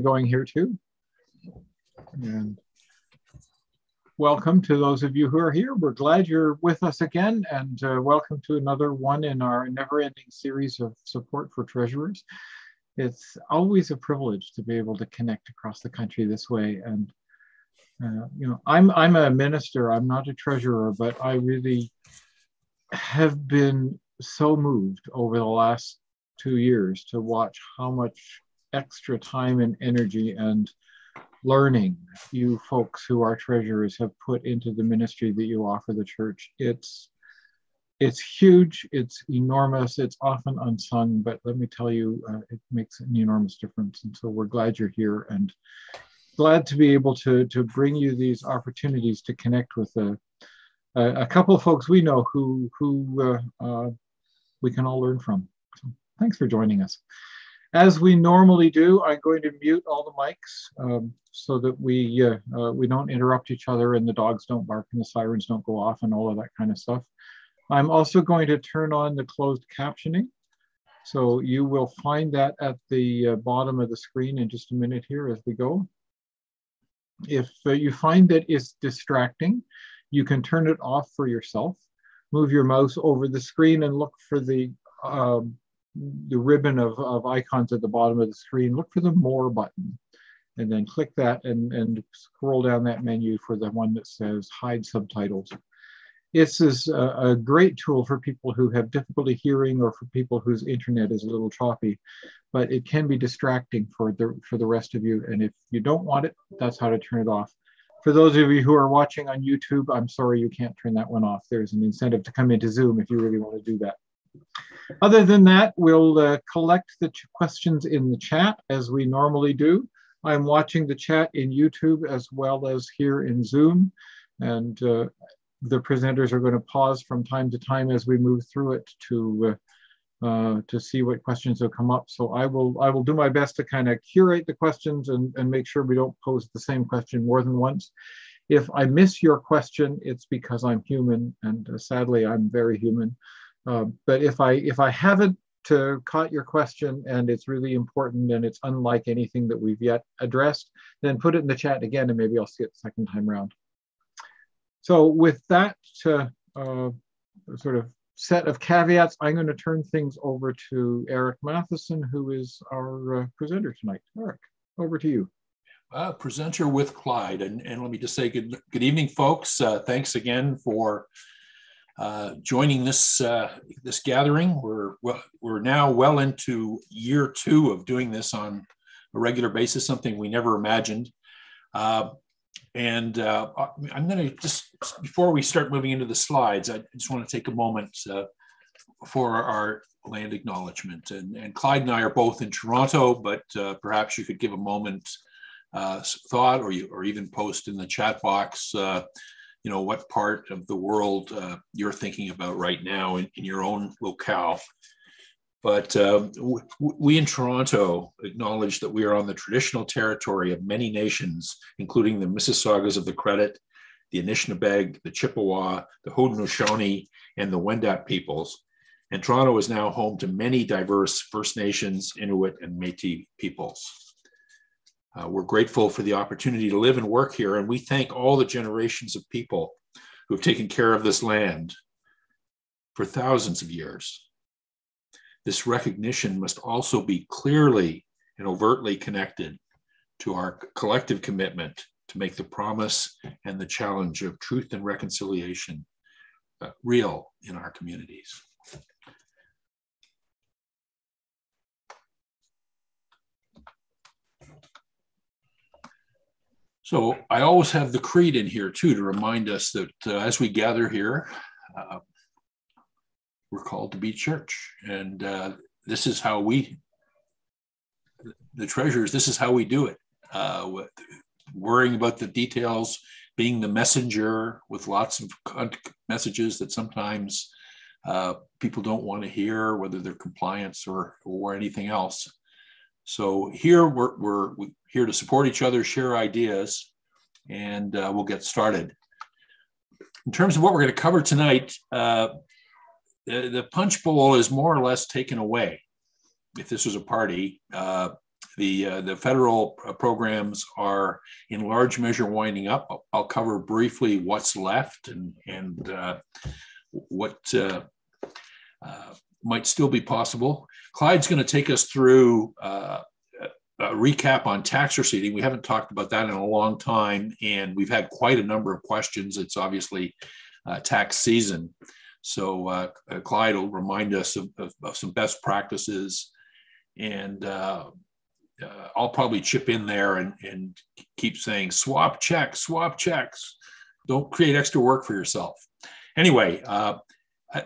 going here too. And welcome to those of you who are here. We're glad you're with us again, and welcome to another one in our never-ending series of support for treasurers. It's always a privilege to be able to connect across the country this way. And I'm a minister, I'm not a treasurer, but I really have been so moved over the last 2 years to watch how much extra time and energy and learning you folks who are treasurers have put into the ministry that you offer the church. It's huge, it's enormous, it's often unsung, but let me tell you, it makes an enormous difference. And so we're glad you're here and glad to be able to bring you these opportunities to connect with a couple of folks we know who we can all learn from. So thanks for joining us. As we normally do, I'm going to mute all the mics so that we don't interrupt each other and the dogs don't bark and the sirens don't go off and all of that kind of stuff. I'm also going to turn on the closed captioning. So you will find that at the bottom of the screen in just a minute here as we go. If you find that it's distracting, you can turn it off for yourself. Move your mouse over the screen and look for the ribbon of icons at the bottom of the screen. Look for the More button and then click that and scroll down that menu for the one that says Hide Subtitles. This is a great tool for people who have difficulty hearing or for people whose internet is a little choppy, but it can be distracting for the rest of you. And if you don't want it, that's how to turn it off. For those of you who are watching on YouTube, I'm sorry you can't turn that one off. There's an incentive to come into Zoom if you really want to do that. Other than that, we'll collect the questions in the chat as we normally do. I'm watching the chat in YouTube as well as here in Zoom. And the presenters are going to pause from time to time as we move through it to see what questions will come up. So I will do my best to kind of curate the questions and make sure we don't pose the same question more than once. If I miss your question, it's because I'm human, and sadly I'm very human. But if I haven't caught your question and it's really important and it's unlike anything that we've yet addressed, then put it in the chat again and maybe I'll see it the second time around. So with that sort of set of caveats, I'm going to turn things over to Eric Matheson, who is our presenter tonight. Eric, over to you. Presenter with Clyde. And let me just say good evening, folks. Thanks again for joining this gathering. We're now well into year 2 of doing this on a regular basis, something we never imagined. I'm going to just, before we start moving into the slides, I just want to take a moment for our land acknowledgement. And Clyde and I are both in Toronto, but perhaps you could give a moment thought or even post in the chat box, what part of the world you're thinking about right now in your own locale. But we in Toronto acknowledge that we are on the traditional territory of many nations, including the Mississaugas of the Credit, the Anishinaabe, the Chippewa, the Haudenosaunee, and the Wendat peoples. And Toronto is now home to many diverse First Nations, Inuit, and Métis peoples. We're grateful for the opportunity to live and work here, and we thank all the generations of people who have taken care of this land for thousands of years. This recognition must also be clearly and overtly connected to our collective commitment to make the promise and the challenge of truth and reconciliation real in our communities. So I always have the creed in here too to remind us that as we gather here, we're called to be church, and this is how we, the treasurers, this is how we do it. Worrying about the details, being the messenger with lots of messages that sometimes people don't want to hear, whether they're compliance or anything else. So here we're here to support each other, share ideas, and we'll get started. In terms of what we're going to cover tonight, the punch bowl is more or less taken away. If this was a party, the federal programs are in large measure winding up. I'll cover briefly what's left and what might still be possible. Clyde's going to take us through a recap on tax receding. We haven't talked about that in a long time, and we've had quite a number of questions. It's obviously tax season. So Clyde will remind us of some best practices, and I'll probably chip in there and keep saying swap checks, swap checks. Don't create extra work for yourself. Anyway,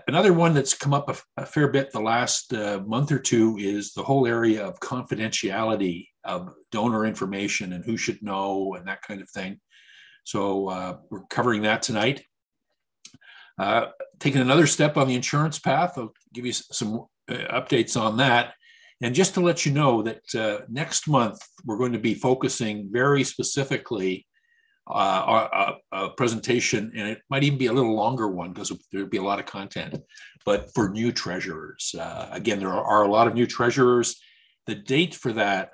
another one that's come up a fair bit the last month or two is the whole area of confidentiality of donor information and who should know and that kind of thing. So we're covering that tonight. Taking another step on the insurance path, I'll give you some updates on that. And just to let you know that next month, we're going to be focusing very specifically on a presentation, and it might even be a little longer one because there'll be a lot of content, but for new treasurers. Again, there are a lot of new treasurers. The date for that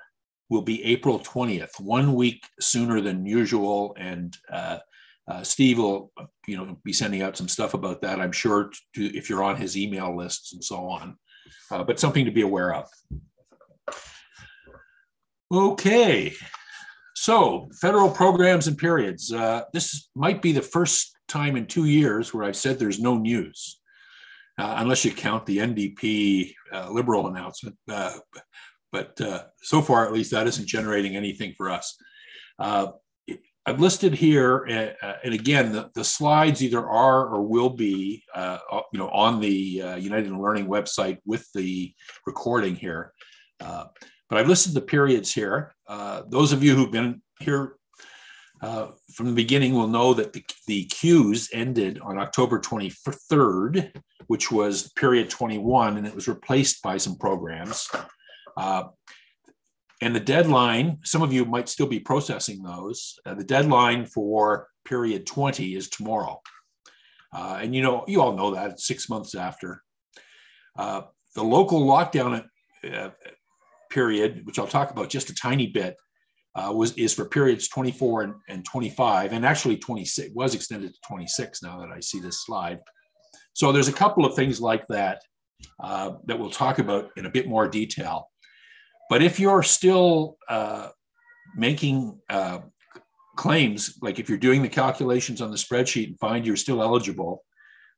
will be April 20th, 1 week sooner than usual. And Steve will be sending out some stuff about that, I'm sure, if you're on his email lists and so on. But something to be aware of. Okay, so federal programs and periods. This might be the first time in 2 years where I've said there's no news, unless you count the NDP Liberal announcement. But so far, at least, that isn't generating anything for us. I've listed here, and again, the slides either are or will be, on the United in Learning website with the recording here. But I've listed the periods here. Those of you who've been here from the beginning will know that the queues ended on October 23rd, which was period 21, and it was replaced by some programs. And the deadline, some of you might still be processing those. The deadline for period 20 is tomorrow. And you all know that, it's 6 months after. The local lockdown period, which I'll talk about just a tiny bit, is for periods 24 and 25, and actually 26 was extended to 26 now that I see this slide. So there's a couple of things like that that we'll talk about in a bit more detail. But if you're still making claims, like if you're doing the calculations on the spreadsheet and find you're still eligible,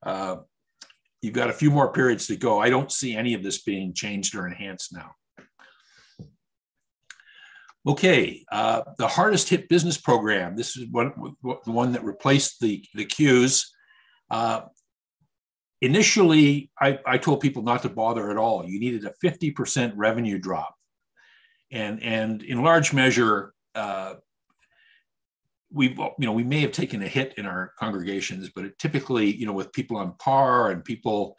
you've got a few more periods to go. I don't see any of this being changed or enhanced now. Okay, the hardest hit business program. This is the one that replaced the queues. Initially, I told people not to bother at all. You needed a 50% revenue drop. And in large measure, we may have taken a hit in our congregations, but it typically, with people on par and people,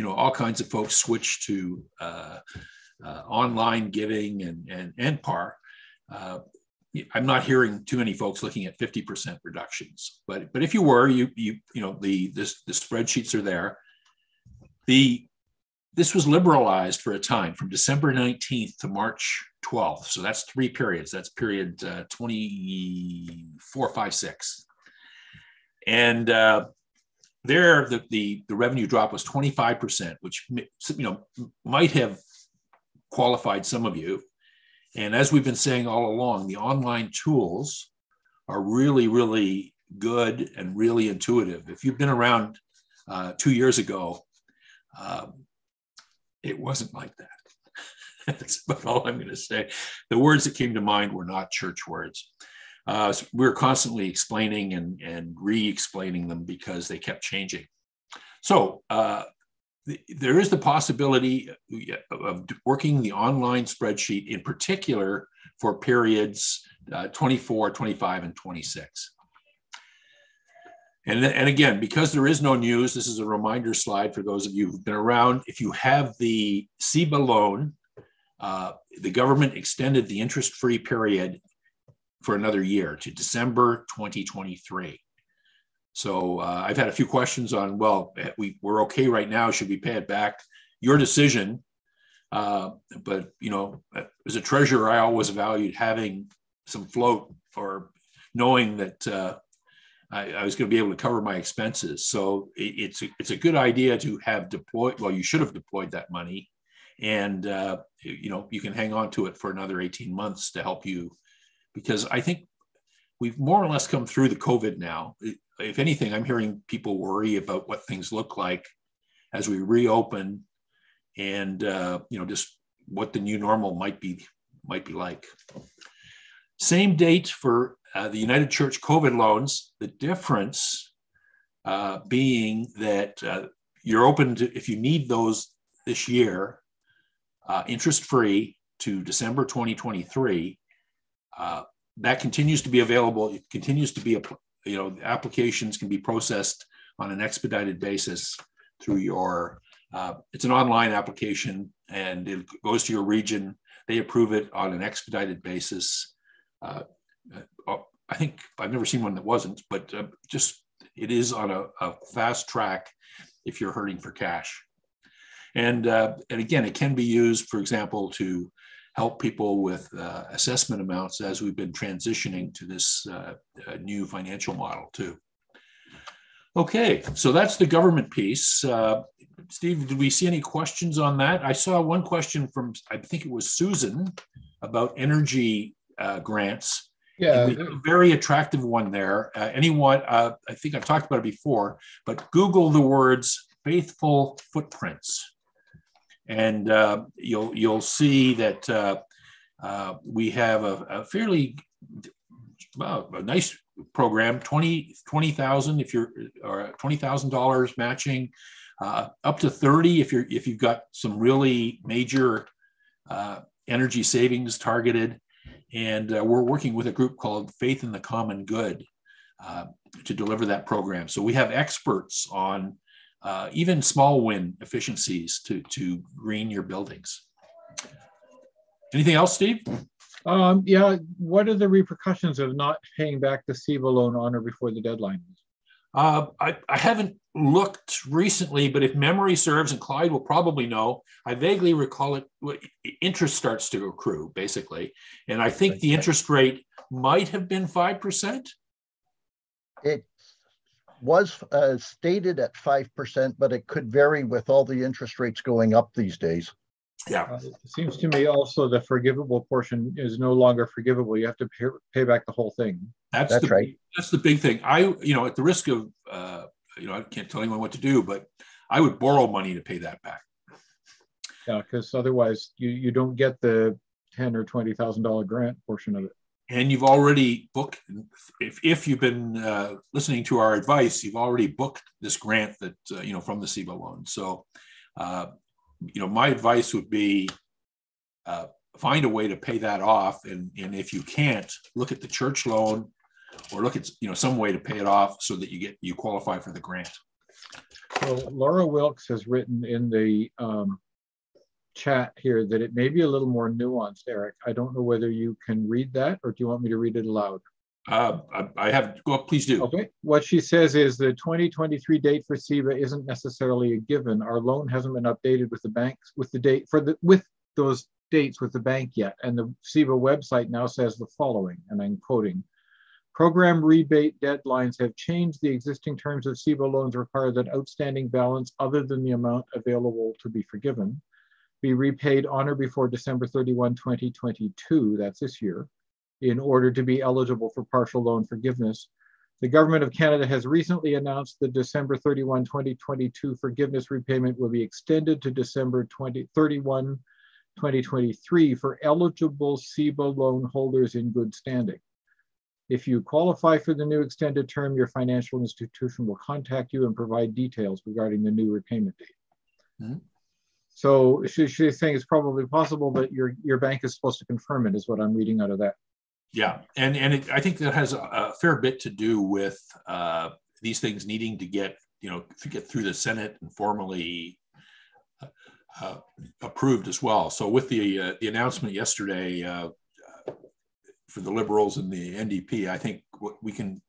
all kinds of folks switch to online giving and par. I'm not hearing too many folks looking at 50% reductions, but if you were, the spreadsheets are there. This was liberalized for a time from December 19th to March 12th. So that's 3 periods. That's period 24, 5, 6. And there, the revenue drop was 25%, which might have qualified some of you. And as we've been saying all along, the online tools are really, really good and really intuitive. If you've been around 2 years ago, it wasn't like that. That's about all I'm going to say. The words that came to mind were not church words. So we were constantly explaining and re-explaining them because they kept changing. So there is the possibility of working the online spreadsheet, in particular for periods 24, 25, and 26. And again, because there is no news, this is a reminder slide for those of you who've been around. If you have the CEBA loan, the government extended the interest-free period for another year to December 2023. So I've had a few questions on, well, we're okay right now, should we pay it back? Your decision. But, you know, as a treasurer, I always valued having some float, or knowing that I was going to be able to cover my expenses. So it's a good idea to have deployed. Well, you should have deployed that money, and you know, you can hang on to it for another 18 months to help you, because I think we've more or less come through the COVID now. If anything, I'm hearing people worry about what things look like as we reopen, and you know, just what the new normal might be like. Same date for the United Church COVID loans. The difference being that you're open to, if you need those this year, interest-free to December 2023. That continues to be available. It continues to be, you know, applications can be processed on an expedited basis through your, it's an online application, and it goes to your region. They approve it on an expedited basis. I think I've never seen one that wasn't, but just it is on a fast track if you're hurting for cash. And again, it can be used, for example, to help people with assessment amounts as we've been transitioning to this new financial model too. Okay, so that's the government piece. Steve, did we see any questions on that? I saw one question from, I think it was Susan, about energy grants. Yeah, and we have a very attractive one there. Anyone, I think I've talked about it before, but Google the words faithful footprints, and you'll see that we have a fairly a nice program, $20,000 if you're, or $20,000 matching, up to 30 if you've got some really major energy savings targeted. And we're working with a group called Faith in the Common Good to deliver that program. So we have experts on even small wind efficiencies to green your buildings. Anything else, Steve? Yeah, what are the repercussions of not paying back the SEBA loan on or before the deadline? I haven't looked recently, but if memory serves, and Clyde will probably know, I vaguely recall it, interest starts to accrue, basically. And I think the interest rate might have been 5%. It was stated at 5%, but it could vary with all the interest rates going up these days. Yeah. It seems to me also the forgivable portion is no longer forgivable. You have to pay back the whole thing. That's right. That's the big thing. You know, at the risk of, you know, I can't tell anyone what to do, but I would borrow money to pay that back. Yeah, because otherwise you don't get the $10,000 or $20,000 grant portion of it. And you've already booked, if you've been listening to our advice, you've already booked this grant that, you know, from the SEBA loan. So, you know, my advice would be find a way to pay that off. And if you can't, look at the church loan, or look at, you know, some way to pay it off so that you qualify for the grant. So Laura Wilkes has written in the chat here that it may be a little more nuanced, Eric. I don't know whether you can read that, or do you want me to read it aloud? I have, well, please do. Okay, what she says is the 2023 date for SEBA isn't necessarily a given. Our loan hasn't been updated with the banks, with the date for the, with those dates with the bank yet. And the SEBA website now says the following, and I'm quoting: program rebate deadlines have changed. The existing terms of SEBA loans require that outstanding balance other than the amount available to be forgiven be repaid on or before December 31, 2022, that's this year, in order to be eligible for partial loan forgiveness. The Government of Canada has recently announced that December 31, 2022 forgiveness repayment will be extended to December 31, 2023 for eligible SEBA loan holders in good standing. If you qualify for the new extended term, your financial institution will contact you and provide details regarding the new repayment date. Mm-hmm. So she's saying it's probably possible, but your bank is supposed to confirm it, is what I'm reading out of that. Yeah, and I think that has a fair bit to do with these things needing to get, you know, to get through the Senate and formally approved as well. So with the announcement yesterday for the Liberals and the NDP, I think we can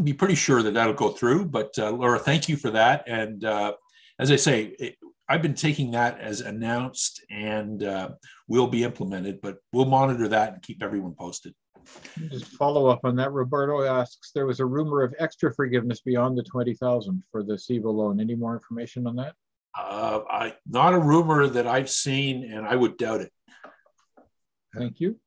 be pretty sure that that'll go through. But Laura, thank you for that. And as I say, I've been taking that as announced and will be implemented, but we'll monitor that and keep everyone posted. Just follow up on that. Roberto asks, there was a rumor of extra forgiveness beyond the 20,000 for the SIVA loan. Any more information on that? Not a rumor that I've seen, and I would doubt it. Thank you.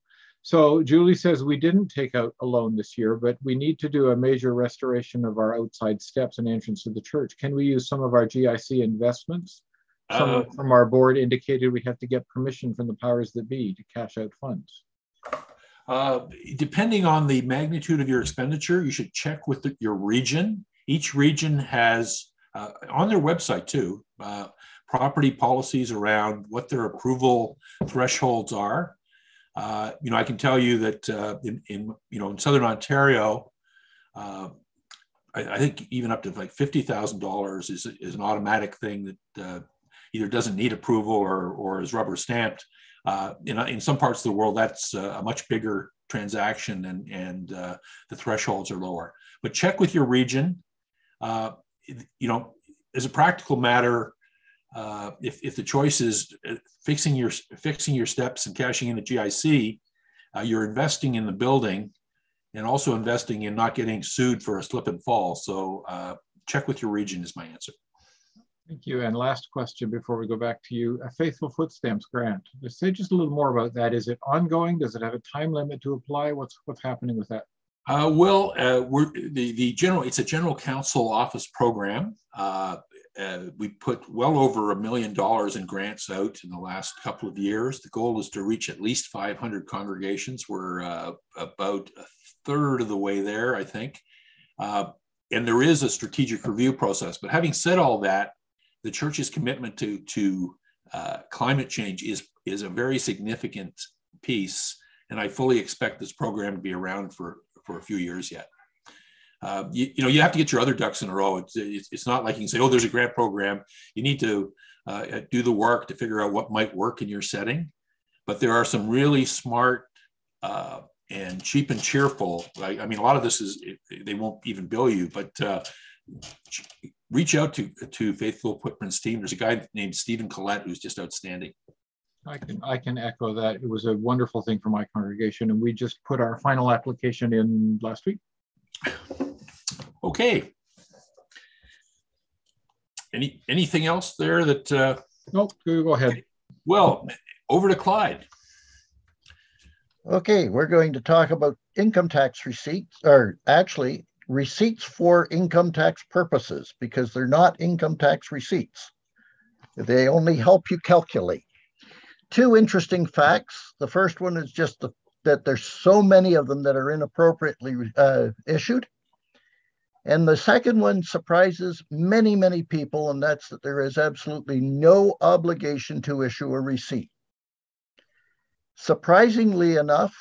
So Julie says we didn't take out a loan this year, but we need to do a major restoration of our outside steps and entrance to the church. Can we use some of our GIC investments? Someone from our board indicated we have to get permission from the powers that be to cash out funds. Depending on the magnitude of your expenditure, you should check with your region. Each region has, on their website too, property policies around what their approval thresholds are. I can tell you that in Southern Ontario, I think even up to like $50,000 is an automatic thing that either doesn't need approval or is rubber stamped. In some parts of the world, that's a much bigger transaction, and the thresholds are lower. But check with your region. As a practical matter, if the choice is fixing your steps and cashing in the GIC, you're investing in the building and also investing in not getting sued for a slip and fall. So check with your region is my answer. Thank you. And last question before we go back to you, a Faithful Footstamps grant. Say just a little more about that. Is it ongoing? Does it have a time limit to apply? What's happening with that? It's a general council office program. We put well over $1 million in grants out in the last couple of years. The goal is to reach at least 500 congregations. We're about a third of the way there, I think. And there is a strategic review process. But having said all that, the church's commitment to climate change is a very significant piece. And I fully expect this program to be around for a few years yet. You have to get your other ducks in a row. It's not like you can say, oh, there's a grant program. You need to do the work to figure out what might work in your setting. But there are some really smart and cheap and cheerful. I mean, a lot of this is, they won't even bill you, but reach out to Faithful Footprints team. There's a guy named Stephen Collette who's just outstanding. I can echo that. It was a wonderful thing for my congregation, and we just put our final application in last week. Okay. Anything else there that? Nope, go ahead. Well, over to Clyde. Okay, we're going to talk about income tax receipts, or actually receipts for income tax purposes, because they're not income tax receipts. They only help you calculate. Two interesting facts. The first one is just that there's so many of them that are inappropriately issued. And the second one surprises many, many people, and that's that there is absolutely no obligation to issue a receipt. Surprisingly enough,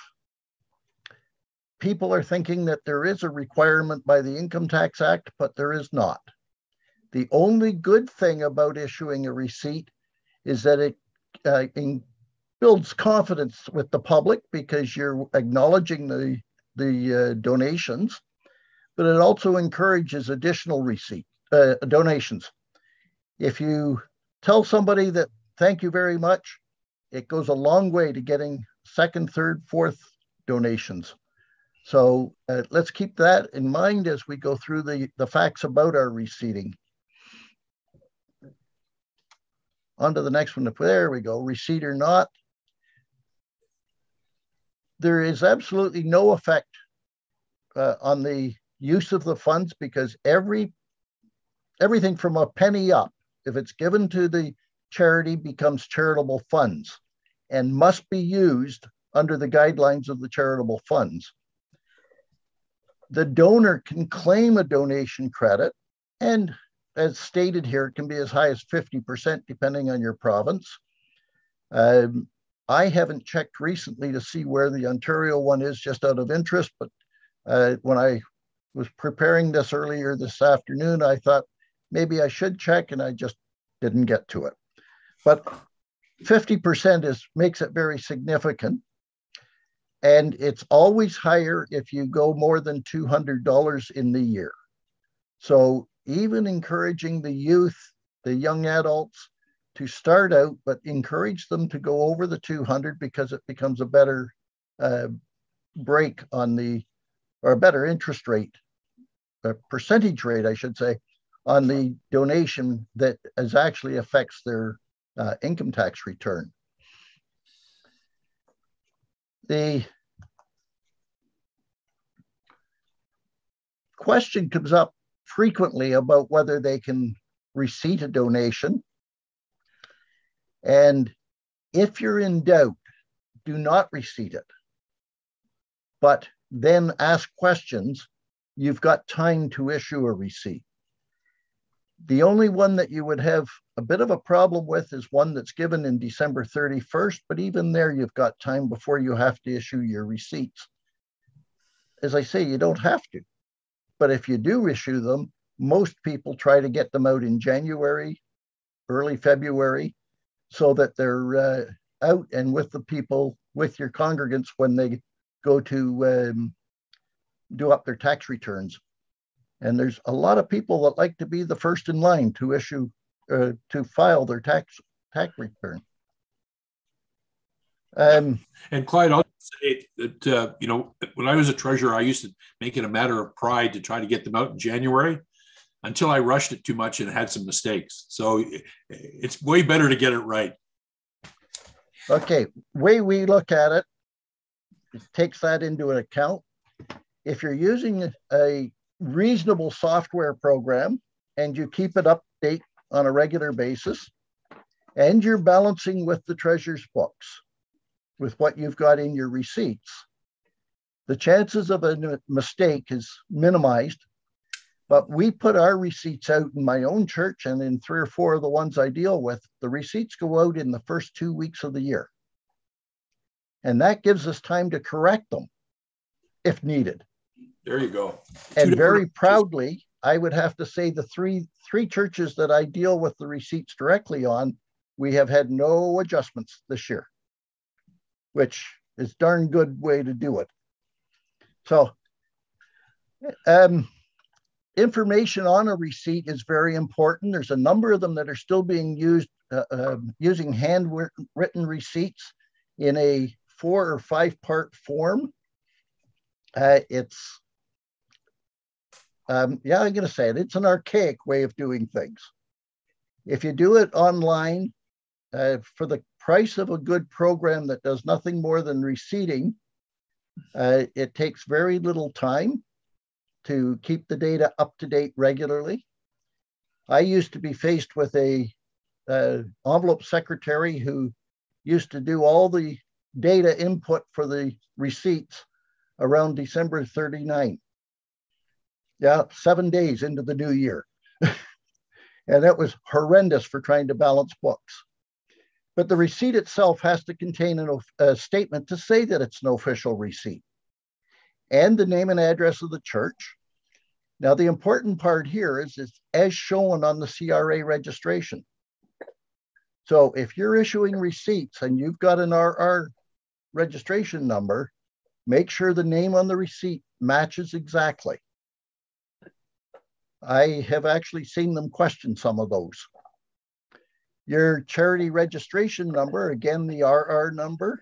people are thinking that there is a requirement by the Income Tax Act, but there is not. The only good thing about issuing a receipt is that it builds confidence with the public because you're acknowledging the donations, but it also encourages additional donations. If you tell somebody that thank you very much, it goes a long way to getting second, third, fourth donations. So let's keep that in mind as we go through the facts about our receding. On to the next one. There we go. Receipt or not. There is absolutely no effect on the use of the funds, because everything from a penny up, if it's given to the charity, becomes charitable funds and must be used under the guidelines of the charitable funds. The donor can claim a donation credit, and as stated here, it can be as high as 50% depending on your province. I haven't checked recently to see where the Ontario one is, just out of interest, but when I was preparing this earlier this afternoon, I thought maybe I should check, and I just didn't get to it. But 50% makes it very significant. And it's always higher if you go more than $200 in the year. So even encouraging the youth, the young adults, to start out, but encourage them to go over the 200 because it becomes a better break on the, or a better interest rate, a percentage rate, I should say, on the donation that actually affects their income tax return. The question comes up frequently about whether they can receipt a donation. And if you're in doubt, do not receipt it, but then ask questions. You've got time to issue a receipt. The only one that you would have a bit of a problem with is one that's given in December 31st, but even there you've got time before you have to issue your receipts. As I say, you don't have to, but if you do issue them, most people try to get them out in January, early February, so that they're out and with the people, with your congregants when they go to do up their tax returns. And there's a lot of people that like to be the first in line to issue, to file their tax return. And Clyde, I'll say that, you know, when I was a treasurer, I used to make it a matter of pride to try to get them out in January until I rushed it too much and had some mistakes. So it's way better to get it right. Okay, way we look at it, it takes that into account. If you're using a reasonable software program and you keep it update on a regular basis, and you're balancing with the treasurer's books, with what you've got in your receipts, the chances of a mistake is minimized. But we put our receipts out in my own church, and in 3 or 4 of the ones I deal with, the receipts go out in the first 2 weeks of the year. And that gives us time to correct them if needed. There you go. And very proudly, I would have to say the three churches that I deal with the receipts directly on, we have had no adjustments this year, which is a darn good way to do it. So information on a receipt is very important. There's a number of them that are still being used, using handwritten receipts in a 4 or 5 part form. Yeah, I'm going to say it. It's an archaic way of doing things. If you do it online, for the price of a good program that does nothing more than receding, it takes very little time to keep the data up to date regularly. I used to be faced with a envelope secretary who used to do all the data input for the receipts around December 39. Yeah, 7 days into the new year. And that was horrendous for trying to balance books. But the receipt itself has to contain a statement to say that it's an official receipt and the name and address of the church. Now, the important part here is it's as shown on the CRA registration. So if you're issuing receipts and you've got an RR registration number, make sure the name on the receipt matches exactly. I have actually seen them question some of those. Your charity registration number, again, the RR number,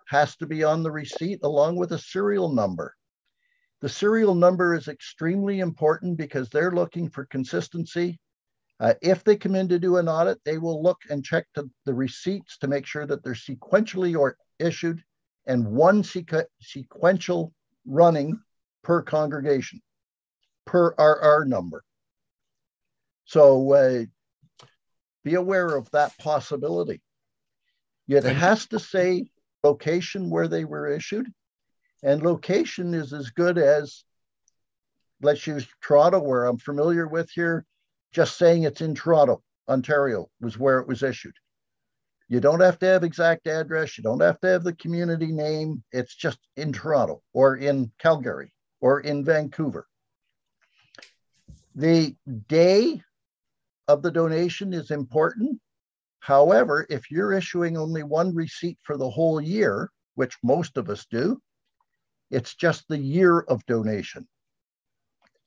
has to be on the receipt along with a serial number. The serial number is extremely important because they're looking for consistency. If they come in to do an audit, they will look and check the receipts to make sure that they're sequentially issued and one sequential running per congregation, per RR number. So be aware of that possibility. It has to say location where they were issued, and location is as good as, let's use Toronto, where I'm familiar with here, just saying it's in Toronto, Ontario was where it was issued. You don't have to have exact address. You don't have to have the community name. It's just in Toronto or in Calgary or in Vancouver. The day of the donation is important. However, if you're issuing only one receipt for the whole year, which most of us do, it's just the year of donation.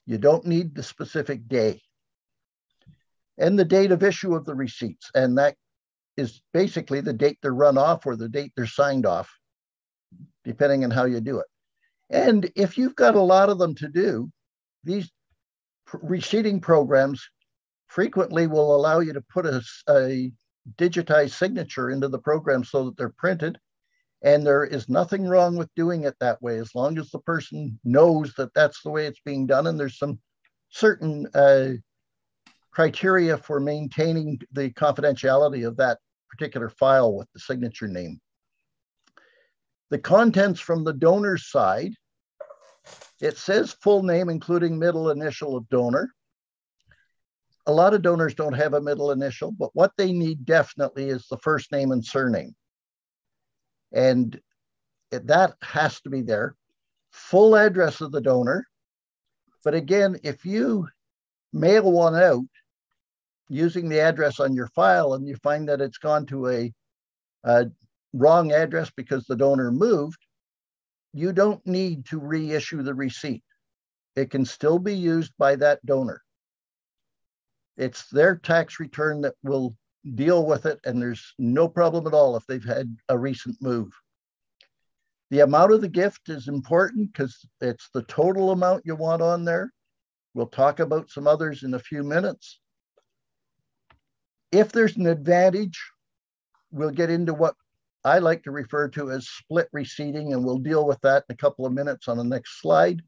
You don't need the specific day. And the date of issue of the receipts. And that is basically the date they're run off or the date they're signed off, depending on how you do it. And if you've got a lot of them to do, these receding programs frequently will allow you to put a digitized signature into the program so that they're printed. And there is nothing wrong with doing it that way, as long as the person knows that that's the way it's being done. And there's some certain criteria for maintaining the confidentiality of that particular file with the signature name. The contents from the donor's side, it says full name, including middle initial of donor. A lot of donors don't have a middle initial, but what they need definitely is the first name and surname. And that has to be there. Full address of the donor. But again, if you mail one out using the address on your file and you find that it's gone to a wrong address because the donor moved, you don't need to reissue the receipt. It can still be used by that donor. It's their tax return that will deal with it, and there's no problem at all if they've had a recent move. The amount of the gift is important because it's the total amount you want on there. We'll talk about some others in a few minutes. If there's an advantage, we'll get into what I like to refer to as split receding, and we'll deal with that in a couple of minutes on the next slide.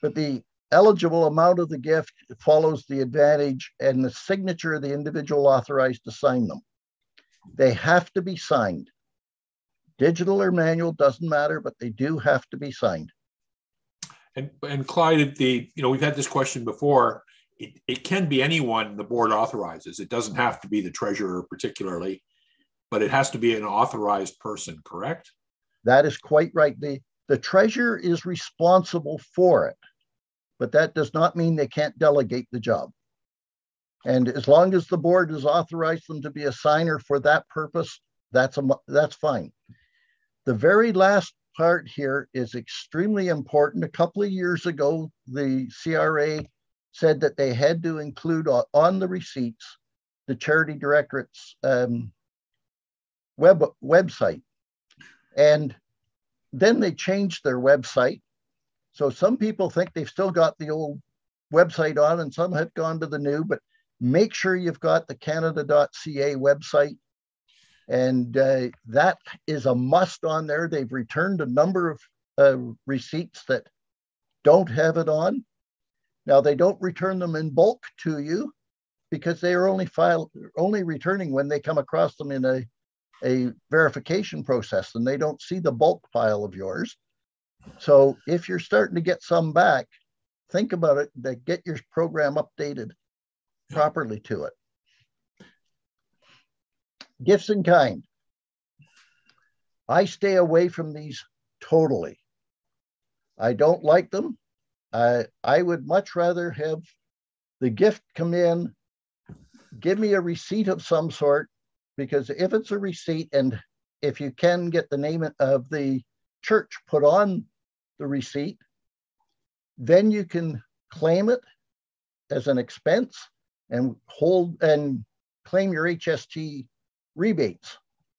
But the eligible amount of the gift follows the advantage and the signature of the individual authorized to sign them. They have to be signed. Digital or manual, doesn't matter, but they do have to be signed. And Clyde, we've had this question before. It can be anyone the board authorizes. It doesn't have to be the treasurer particularly, but it has to be an authorized person, correct? That is quite right. The treasurer is responsible for it, but that does not mean they can't delegate the job. And as long as the board has authorized them to be a signer for that purpose, that's fine. The very last part here is extremely important. A couple of years ago, the CRA said that they had to include on the receipts the Charity Directorate's website. And then they changed their website. So some people think they've still got the old website on and some have gone to the new, but make sure you've got the canada.ca website. And that is a must on there. They've returned a number of receipts that don't have it on. Now, they don't return them in bulk to you because they are only returning when they come across them in a verification process, and they don't see the bulk file of yours. So if you're starting to get some back, think about it, that get your program updated properly to it. Gifts in kind. I stay away from these totally. I don't like them. I would much rather have the gift come in, give me a receipt of some sort, because if it's a receipt and if you can get the name of the church put on the receipt, then you can claim it as an expense and claim your HST rebates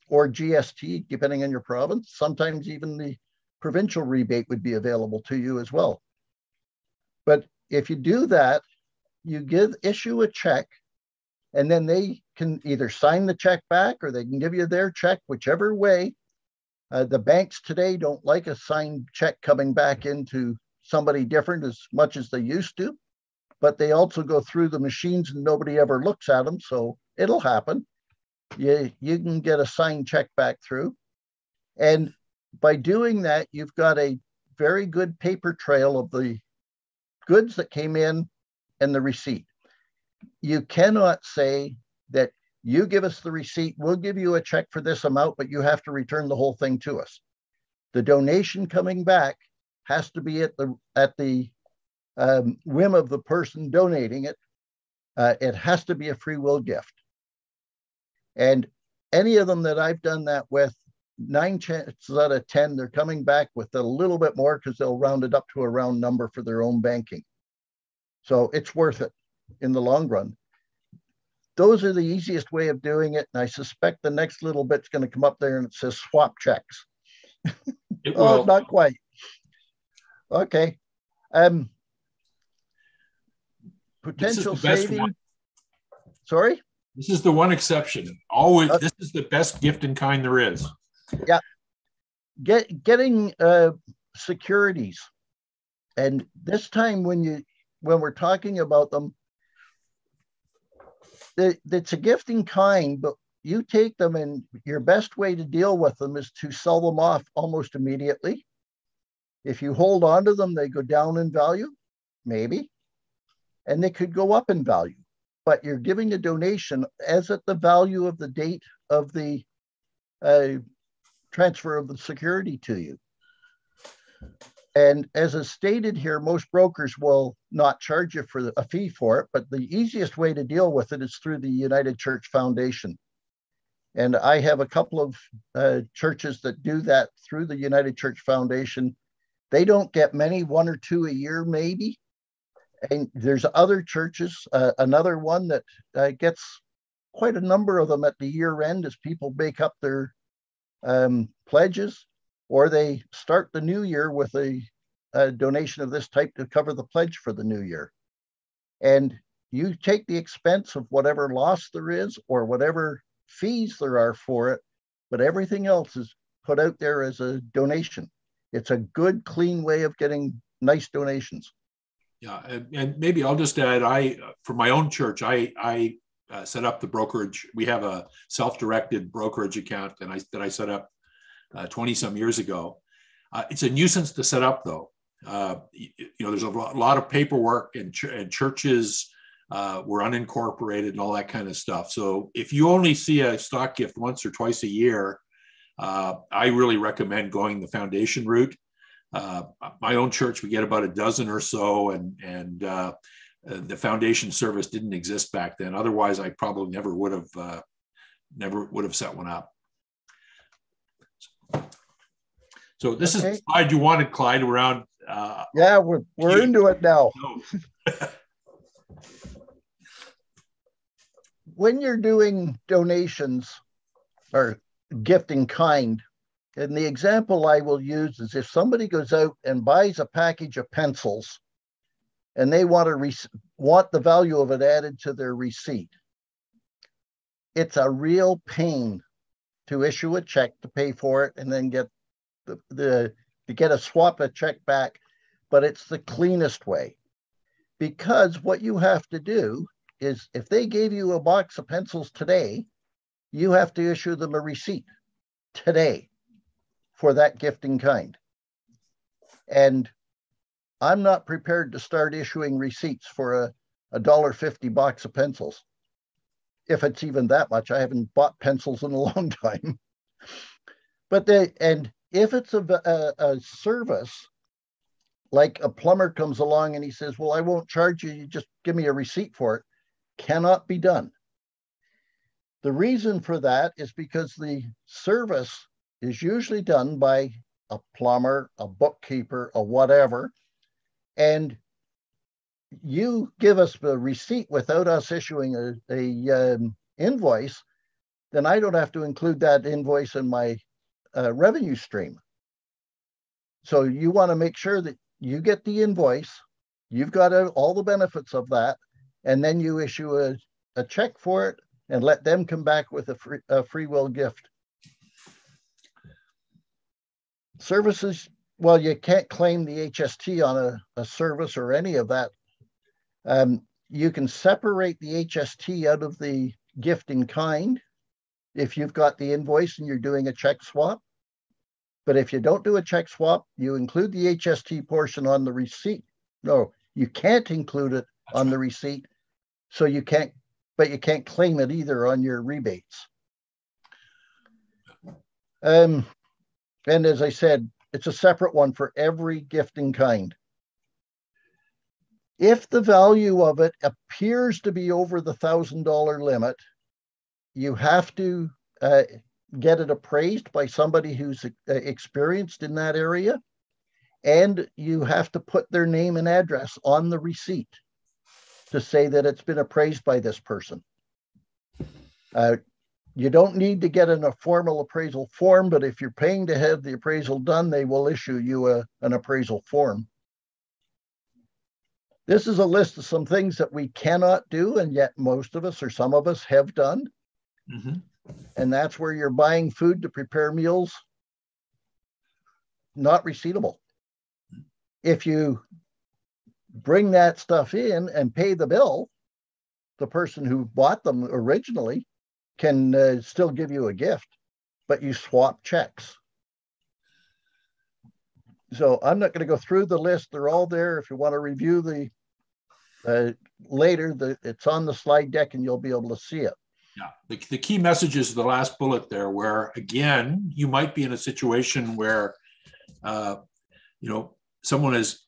or GST, depending on your province. Sometimes even the provincial rebate would be available to you as well. But if you do that, you issue a check, and then they can either sign the check back or they can give you their check, whichever way. The banks today don't like a signed check coming back into somebody different as much as they used to, but they also go through the machines and nobody ever looks at them, so it'll happen. You can get a signed check back through. And by doing that, you've got a very good paper trail of the goods that came in and the receipt. You cannot say that you give us the receipt, we'll give you a check for this amount, but you have to return the whole thing to us. The donation coming back has to be at the whim of the person donating it. It has to be a free will gift. And any of them that I've done that with, 9 chances out of 10, they're coming back with a little bit more because they'll round it up to a round number for their own banking. So it's worth it in the long run. those are the easiest way of doing it. And I suspect the next little bit's going to come up there and it says swap checks. It Oh, will. not quite. Okay. Potential saving. Sorry? This is the one exception. Always, this is the best gift in kind there is. Yeah. Getting securities. And this time when we're talking about them, it's a gift in kind, but you take them and your best way to deal with them is to sell them off almost immediately. If you hold on to them, they go down in value, maybe, and they could go up in value. But you're giving a donation as at the value of the date of the transfer of the security to you. And as is stated here, most brokers will not charge you for a fee for it, but the easiest way to deal with it is through the United Church Foundation. And I have a couple of churches that do that through the United Church Foundation. They don't get many, one or two a year, maybe. And there's other churches, another one that gets quite a number of them at the year end as people make up their pledges, or they start the new year with a donation of this type to cover the pledge for the new year. And you take the expense of whatever loss there is or whatever fees there are for it, but everything else is put out there as a donation. It's a good, clean way of getting nice donations. Yeah, and maybe I'll just add, for my own church, I set up the brokerage. We have a self-directed brokerage account that I set up 20 some years ago. It's a nuisance to set up, though. There's a lot of paperwork, and churches were unincorporated and all that kind of stuff. So if you only see a stock gift once or twice a year, I really recommend going the foundation route. My own church, we get about a dozen or so, and the foundation service didn't exist back then. Otherwise, I probably never would have set one up. So this is the slide you wanted, Clyde, around. Yeah, we're into it now. When you're doing donations or gift in kind, and the example I will use is if somebody goes out and buys a package of pencils and they want the value of it added to their receipt, it's a real pain to issue a check to pay for it and then get a swap a check back, but it's the cleanest way. Because what you have to do is if they gave you a box of pencils today, you have to issue them a receipt today for that gift in kind. And I'm not prepared to start issuing receipts for a $1.50 box of pencils. If it's even that much, I haven't bought pencils in a long time. But if it's a service, like a plumber comes along and he says, well, I won't charge you, you just give me a receipt for it, cannot be done. The reason for that is because the service is usually done by a plumber, a bookkeeper, or whatever, and you give us the receipt without us issuing a invoice, then I don't have to include that invoice in my revenue stream. So you want to make sure that you get the invoice, you've got all the benefits of that, and then you issue a check for it and let them come back with a free will gift. Services, well, you can't claim the HST on a service or any of that. You can separate the HST out of the gift in kind if you've got the invoice and you're doing a check swap. But if you don't do a check swap, you include the HST portion on the receipt. No, you can't include it on the receipt. So you can't claim it either on your rebates. And as I said, it's a separate one for every gift in kind. If the value of it appears to be over the $1,000 limit, you have to get it appraised by somebody who's experienced in that area, and you have to put their name and address on the receipt to say that it's been appraised by this person. Uh, you don't need to get in a formal appraisal form, but if you're paying to have the appraisal done, they will issue you an appraisal form. This is a list of some things that we cannot do, and yet most of us or some of us have done. Mm-hmm. And that's where you're buying food to prepare meals, not receivable. If you bring that stuff in and pay the bill, the person who bought them originally can still give you a gift, but you swap checks. So I'm not going to go through the list. They're all there. If you want to review the later, it's on the slide deck and you'll be able to see it. Yeah, the key message is the last bullet there, where again, you might be in a situation where, someone has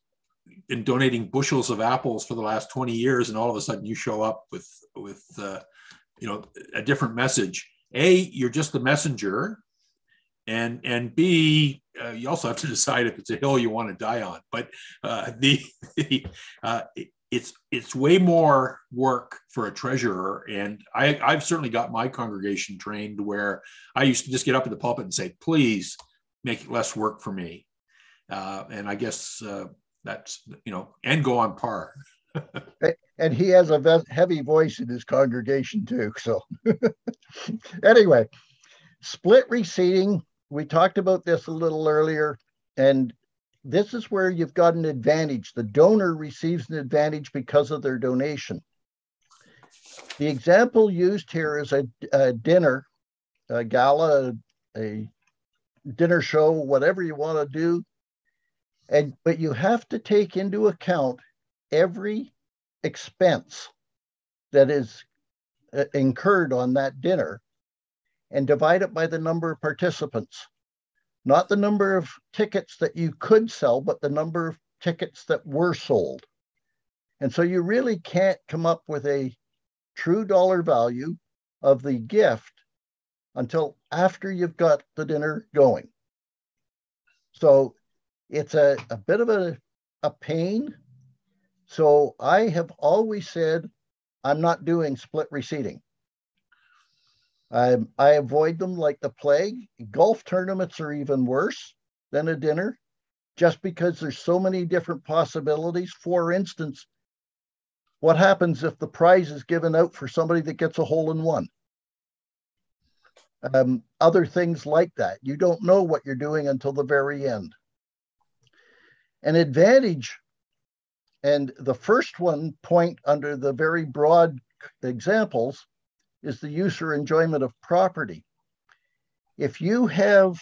been donating bushels of apples for the last 20 years, and all of a sudden you show up with a different message. A, you're just the messenger, and B, you also have to decide if it's a hill you want to die on. But it's way more work for a treasurer, and I've certainly got my congregation trained where I used to just get up in the pulpit and say, please make it less work for me, and I guess that's and go on par. And he has a heavy voice in his congregation too. So anyway, split receding, we talked about this a little earlier, and this is where you've got an advantage. The donor receives an advantage because of their donation. The example used here is a dinner, a gala, a dinner show, whatever you want to do. But you have to take into account every expense that is incurred on that dinner and divide it by the number of participants. Not the number of tickets that you could sell, but the number of tickets that were sold. And so you really can't come up with a true dollar value of the gift until after you've got the dinner going. So it's a bit of a pain. So I have always said, I'm not doing split receding. I avoid them like the plague. Golf tournaments are even worse than a dinner, just because there's so many different possibilities. For instance, what happens if the prize is given out for somebody that gets a hole in one? Other things like that. You don't know what you're doing until the very end. An advantage, and the first one point under the very broad examples, is the use or enjoyment of property. If you have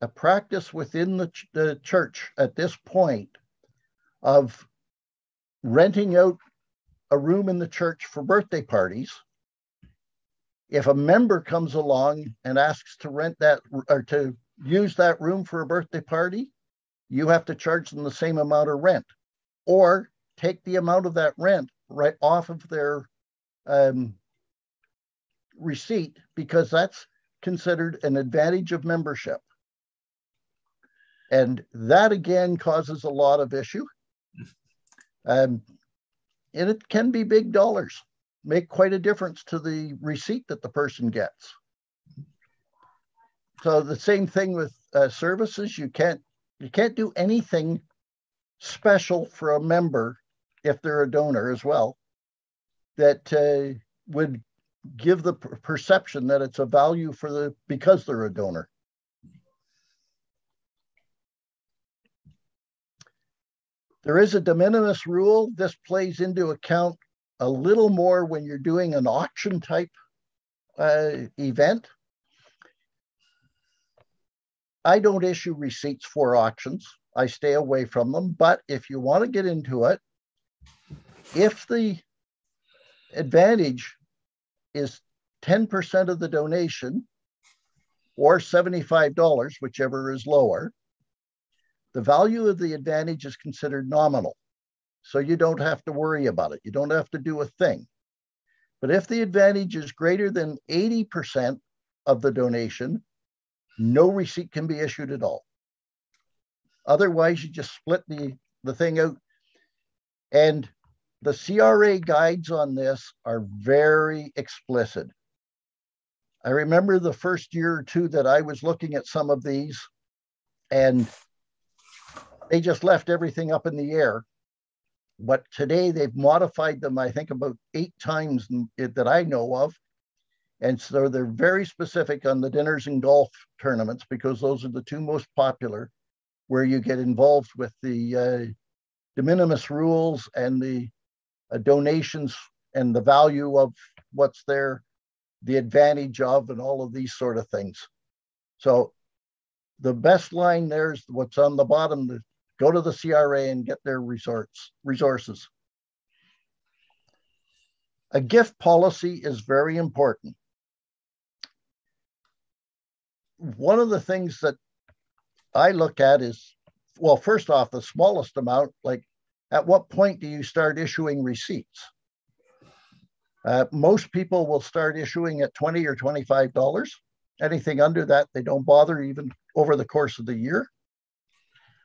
a practice within the church at this point of renting out a room in the church for birthday parties, if a member comes along and asks to rent that or to use that room for a birthday party, you have to charge them the same amount of rent, or take the amount of that rent right off of their receipt, because that's considered an advantage of membership. And that again causes a lot of issue. And it can be big dollars, make quite a difference to the receipt that the person gets. So the same thing with services. You can't do anything special for a member if they're a donor as well that would give the perception that it's a value for because they're a donor. There is a de minimis rule. This plays into account a little more when you're doing an auction type event. I don't issue receipts for auctions. I stay away from them. But if you want to get into it, if the advantage is 10% of the donation or $75, whichever is lower, the value of the advantage is considered nominal. So you don't have to worry about it. You don't have to do a thing. But if the advantage is greater than 80% of the donation, no receipt can be issued at all. Otherwise, you just split the thing out. And the CRA guides on this are very explicit. I remember the first year or two that I was looking at some of these, and they just left everything up in the air. But today they've modified them, I think, about 8 times that I know of. And so they're very specific on the dinners and golf tournaments, because those are the 2 most popular, where you get involved with the minimis rules and the donations and the value of what's there, the advantage of, and all of these sort of things. So the best line there is what's on the bottom, to go to the CRA and get their resources. A gift policy is very important. One of the things that I look at is, well, first off, the smallest amount, like at what point do you start issuing receipts? Most people will start issuing at $20 or $25. Anything under that, they don't bother even over the course of the year.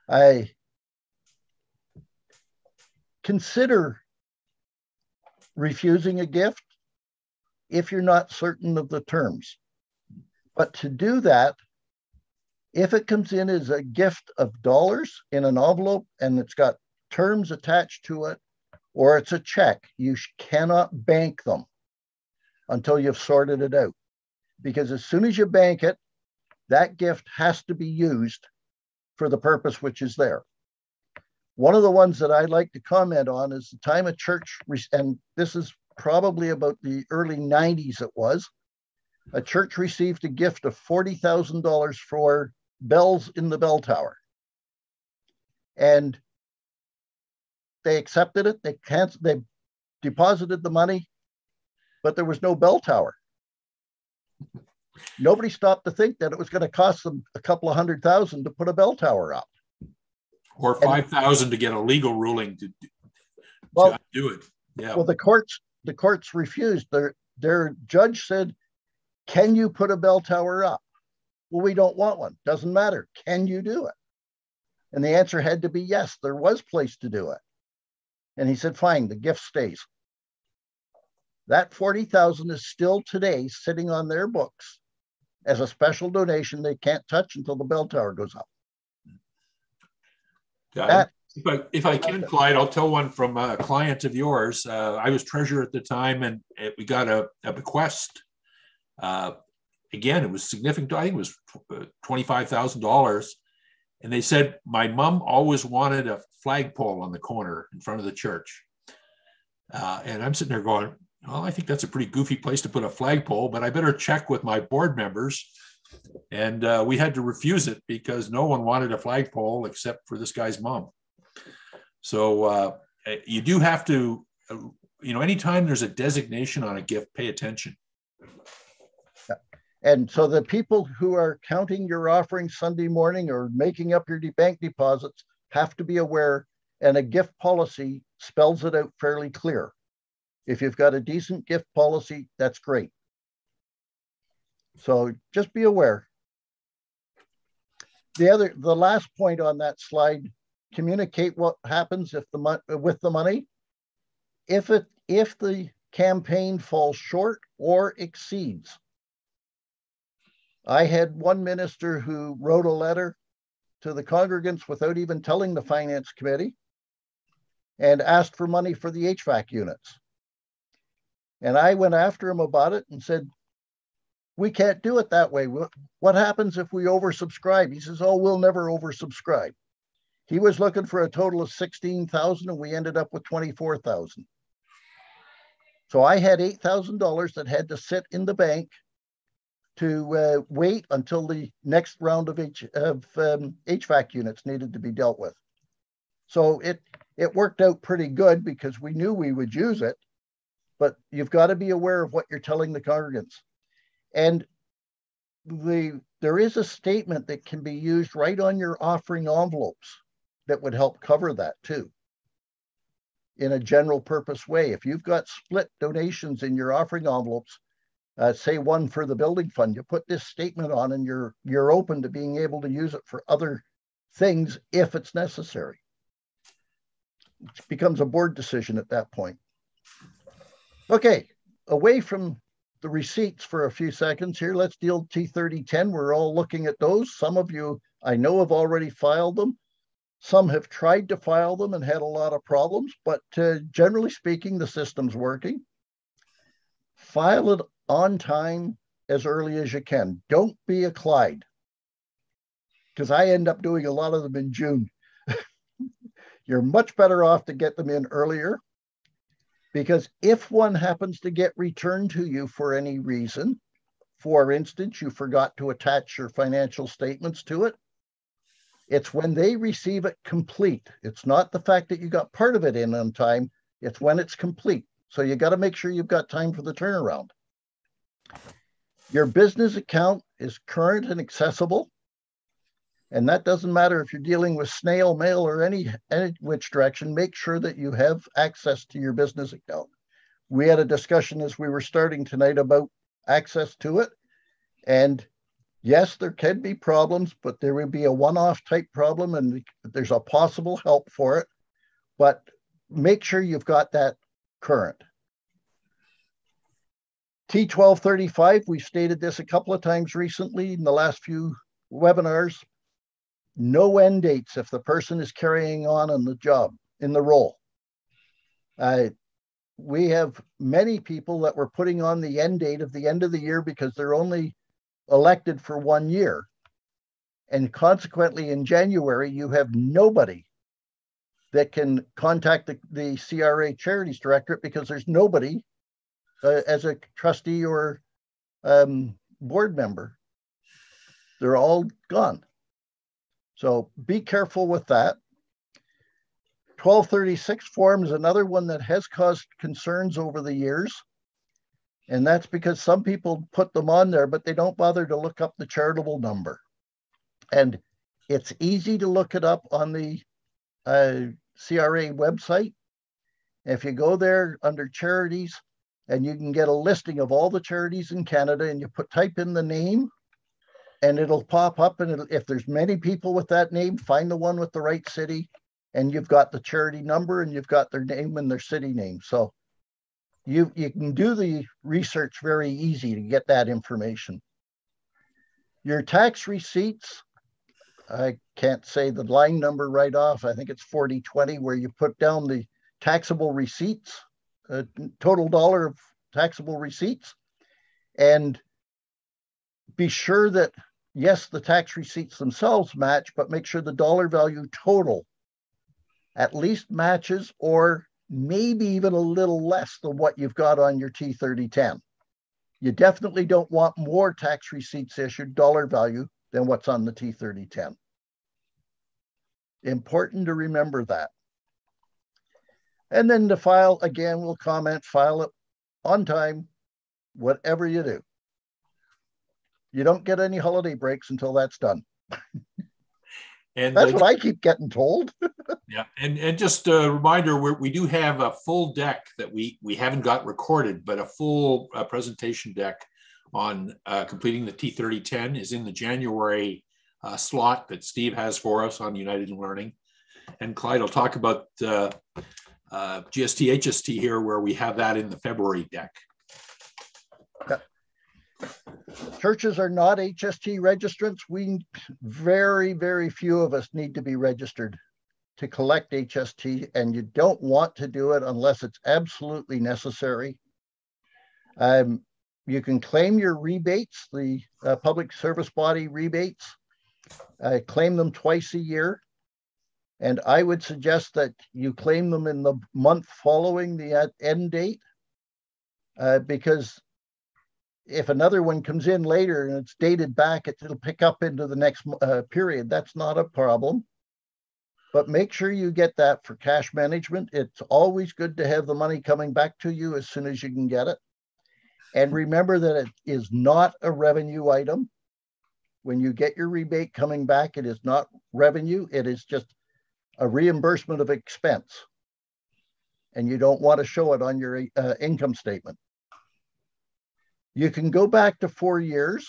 I consider refusing a gift if you're not certain of the terms. But to do that, if it comes in as a gift of dollars in an envelope and it's got terms attached to it, or it's a check, you cannot bank them until you've sorted it out. Because as soon as you bank it, that gift has to be used for the purpose which is there. One of the ones that I'd like to comment on is the time a church, and this is probably about the early 90s it was, a church received a gift of $40,000 for bells in the bell tower. And they accepted it, they deposited the money, but there was no bell tower. Nobody stopped to think that it was going to cost them a couple of $100,000 to put a bell tower up. Or 5,000 to get a legal ruling to do it. Yeah. Well, the courts refused. Their judge said, "Can you put a bell tower up?" Well, we don't want one. Doesn't matter. Can you do it? And the answer had to be yes. There was place to do it. And he said, "Fine, the gift stays." That $40,000 is still today sitting on their books as a special donation they can't touch until the bell tower goes up. If I can, Clyde, I'll tell one from a client of yours. I was treasurer at the time, and we got a bequest. Again, it was significant. I think it was $25,000. And they said, my mom always wanted a flagpole on the corner in front of the church. And I'm sitting there going, well, I think that's a pretty goofy place to put a flagpole, but I better check with my board members. And we had to refuse it because no one wanted a flagpole except for this guy's mom. So you do have to, anytime there's a designation on a gift, pay attention. And so the people who are counting your offerings Sunday morning or making up your bank deposits have to be aware, and a gift policy spells it out fairly clear. If you've got a decent gift policy, that's great. So just be aware. The last point on that slide, communicate what happens with the money. If the campaign falls short or exceeds. I had one minister who wrote a letter to the congregants without even telling the finance committee and asked for money for the HVAC units. And I went after him about it and said, we can't do it that way. What happens if we oversubscribe? He says, oh, we'll never oversubscribe. He was looking for a total of 16,000 and we ended up with 24,000. So I had $8,000 that had to sit in the bank to wait until the next round of HVAC units needed to be dealt with. So it worked out pretty good because we knew we would use it, but you've got to be aware of what you're telling the congregants. And there is a statement that can be used right on your offering envelopes that would help cover that too, in a general purpose way. If you've got split donations in your offering envelopes, say one for the building fund, you put this statement on and you're open to being able to use it for other things if it's necessary. It becomes a board decision at that point. Okay, away from the receipts for a few seconds here. Let's deal T3010. We're all looking at those. Some of you I know have already filed them. Some have tried to file them and had a lot of problems, but generally speaking, the system's working. File it on time as early as you can. Don't be a Clyde, because I end up doing a lot of them in June. You're much better off to get them in earlier, because if one happens to get returned to you for any reason, for instance, you forgot to attach your financial statements to it, it's when they receive it complete. It's not the fact that you got part of it in on time, it's when it's complete. So you got to make sure you've got time for the turnaround. Your business account is current and accessible. And that doesn't matter if you're dealing with snail mail or any which direction. Make sure that you have access to your business account. We had a discussion as we were starting tonight about access to it. And yes, there can be problems, but there will be a one-off type problem and there's a possible help for it. But make sure you've got that current. T1235, we've stated this a couple of times recently in the last few webinars. No end dates if the person is carrying on the job, in the role. We have many people that were putting on the end date of the end of the year because they're only elected for 1 year. And consequently, in January, you have nobody that can contact the CRA Charities Directorate because there's nobody as a trustee or board member. They're all gone. So be careful with that. 1236 form is another one that has caused concerns over the years. And that's because some people put them on there, but they don't bother to look up the charitable number. And it's easy to look it up on the CRA website. If you go there under charities, and you can get a listing of all the charities in Canada, and you type in the name, and it'll pop up. And if there's many people with that name, find the one with the right city, and you've got the charity number, and you've got their name and their city name. So you can do the research very easy to get that information. Your tax receipts, I can't say the line number right off. I think it's 4020, where you put down the taxable receipts, total dollar of taxable receipts, and be sure that, yes, the tax receipts themselves match, but make sure the dollar value total at least matches, or maybe even a little less than what you've got on your T3010. You definitely don't want more tax receipts issued dollar value than what's on the T3010. Important to remember that. And then to file, again, we'll comment, file it on time, whatever you do. You don't get any holiday breaks until that's done. And that's what I keep getting told. Yeah, and just a reminder, we do have a full deck that we haven't got recorded, but a full presentation deck on completing the T3010 is in the January slot that Steve has for us on United in Learning. And Clyde will talk about GST, HST here, where we have that in the February deck. Yeah. Churches are not HST registrants. Very, very few of us need to be registered to collect HST, and you don't want to do it unless it's absolutely necessary. You can claim your rebates, the public service body rebates, claim them twice a year. And I would suggest that you claim them in the month following the end date, because if another one comes in later and it's dated back, it'll pick up into the next period. That's not a problem. But make sure you get that for cash management. It's always good to have the money coming back to you as soon as you can get it. And remember that it is not a revenue item. When you get your rebate coming back, it is not revenue. It is just a reimbursement of expense. And you don't want to show it on your income statement. You can go back to 4 years,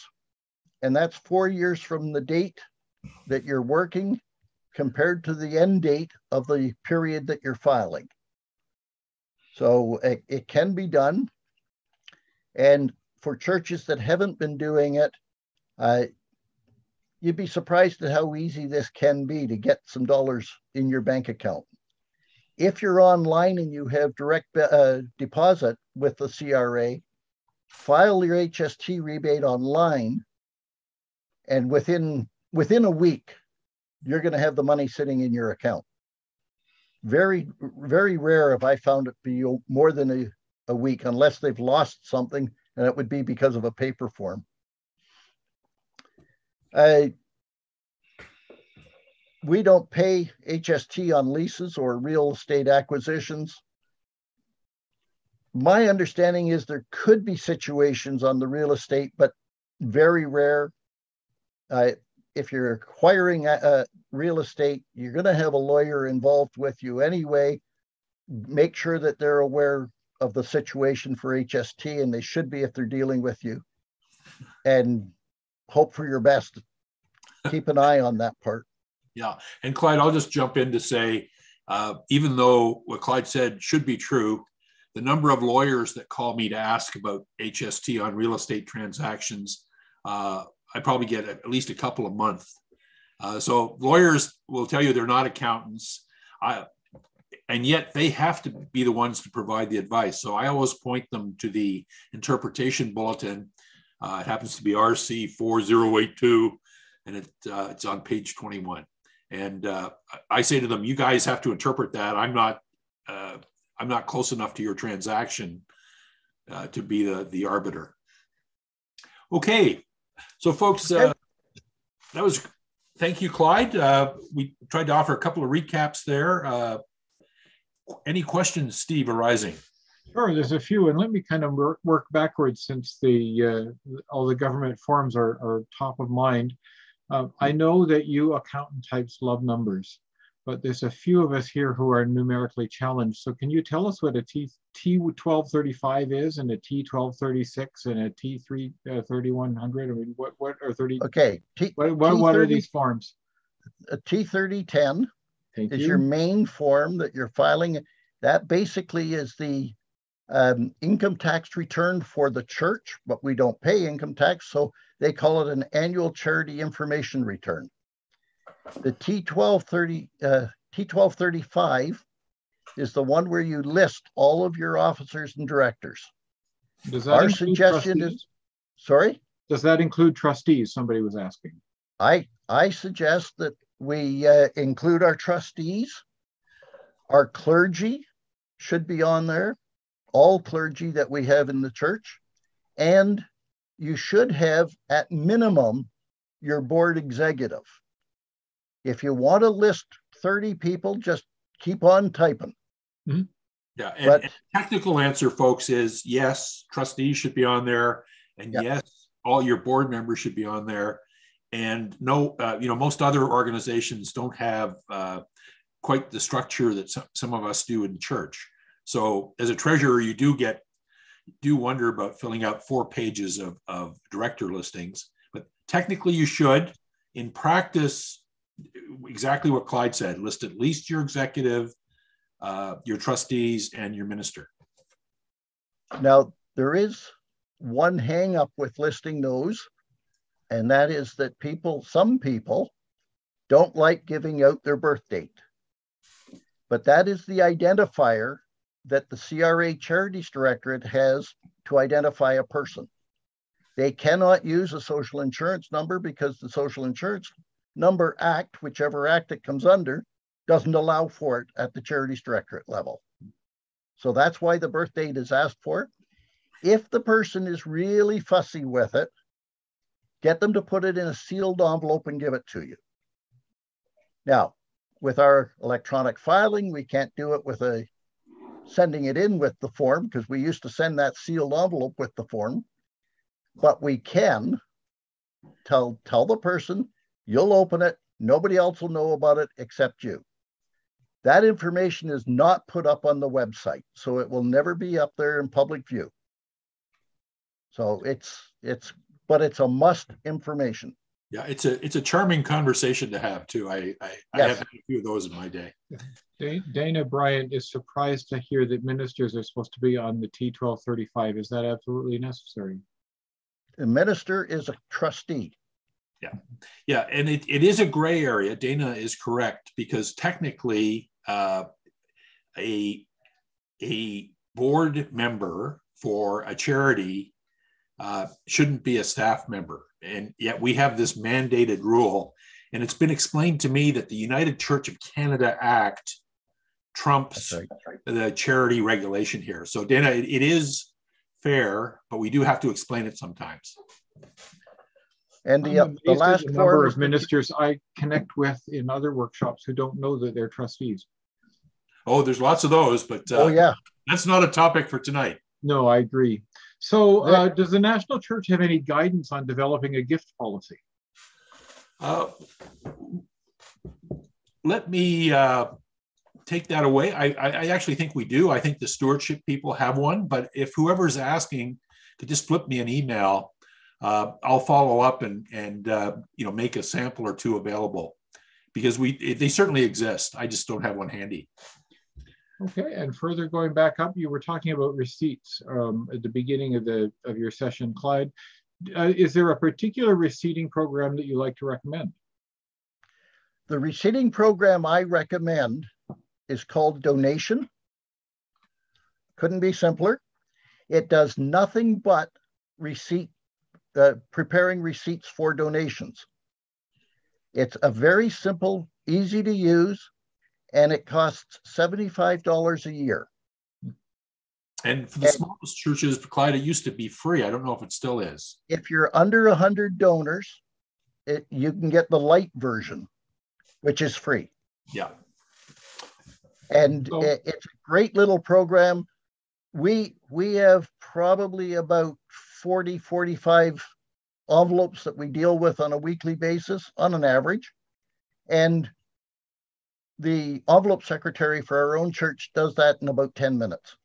and that's 4 years from the date that you're working compared to the end date of the period that you're filing. So it can be done. And for churches that haven't been doing it, you'd be surprised at how easy this can be to get some dollars in your bank account. If you're online and you have direct deposit with the CRA, file your HST rebate online, and within a week, you're going to have the money sitting in your account. Very, very rare have I found it be more than a week, unless they've lost something, and it would be because of a paper form. We don't pay HST on leases or real estate acquisitions. My understanding is there could be situations on the real estate, but very rare. If you're acquiring real estate, you're going to have a lawyer involved with you anyway. Make sure that they're aware of the situation for HST, and they should be if they're dealing with you. And hope for your best. Keep an eye on that part. Yeah, and Clyde, I'll just jump in to say, even though what Clyde said should be true, the number of lawyers that call me to ask about HST on real estate transactions, I probably get at least a couple a month. So lawyers will tell you they're not accountants, and yet they have to be the ones to provide the advice. So I always point them to the interpretation bulletin. It happens to be RC 4082, and it's on page 21. And I say to them, you guys have to interpret that. I'm not close enough to your transaction to be the arbiter. Okay, so folks, thank you, Clyde. We tried to offer a couple of recaps there. Any questions, Steve, arising? Sure, there's a few, and let me kind of work backwards since all the government forms are top of mind. I know that you accountant types love numbers, but there's a few of us here who are numerically challenged. So can you tell us what a T1235 is, and a T1236, and a T3100? I mean, what are 30? Okay. What are these forms? A T3010 is your main form that you're filing. That basically is the income tax return for the church, but we don't pay income tax, so they call it an annual charity information return. The T1235 is the one where you list all of your officers and directors. Does that include trustees? Sorry? Does that include trustees? Somebody was asking. I suggest that we include our trustees. Our clergy should be on there. All clergy that we have in the church, and you should have at minimum your board executive. If you want to list 30 people, just keep on typing. Mm-hmm. Yeah, and technical answer, folks, is yes, trustees should be on there, and yes, all your board members should be on there. And no, most other organizations don't have quite the structure that some of us do in church. So as a treasurer, you do wonder about filling out 4 pages of director listings, but technically you should. In practice, exactly what Clyde said, list at least your executive, your trustees, and your minister. Now, there is one hang up with listing those, and that is that some people don't like giving out their birth date. But that is the identifier that the CRA Charities Directorate has to identify a person. They cannot use a social insurance number because the Social Insurance Number Act, whichever act it comes under, doesn't allow for it at the Charities Directorate level. So that's why the birth date is asked for. If the person is really fussy with it, get them to put it in a sealed envelope and give it to you. Now, with our electronic filing, we can't do it with sending it in with the form, because we used to send that sealed envelope with the form, but we can tell the person, you'll open it, nobody else will know about it except you. That information is not put up on the website, so it will never be up there in public view. So but it's a must information. Yeah, it's a charming conversation to have too. I have a few of those in my day. Dana Bryant is surprised to hear that ministers are supposed to be on the T1235. Is that absolutely necessary? The minister is a trustee. Yeah, yeah, and it is a gray area. Dana is correct, because technically a board member for a charity shouldn't be a staff member. And yet we have this mandated rule. And it's been explained to me that the United Church of Canada Act trumps the charity regulation here. So Dana, it is fair, but we do have to explain it sometimes. And the last number of ministers I connect with in other workshops who don't know that they're trustees. Oh, there's lots of those, but yeah, that's not a topic for tonight. No, I agree. So does the National Church have any guidance on developing a gift policy? Let me take that away. I actually think we do. I think the stewardship people have one, but if whoever's asking could just flip me an email, I'll follow up and make a sample or two available, because they certainly exist. I just don't have one handy. Okay, and further going back up, you were talking about receipts at the beginning of your session, Clyde. Is there a particular receding program that you like to recommend? The receding program I recommend is called donation. Couldn't be simpler. It does nothing but preparing receipts for donations. It's a very simple, easy to use, and it costs $75 a year. And for the smallest churches, Clyde, it used to be free. I don't know if it still is. If you're under 100 donors, you can get the light version, which is free. Yeah. And it's a great little program. We have probably about 40, 45 envelopes that we deal with on a weekly basis on an average. And the envelope secretary for our own church does that in about 10 minutes.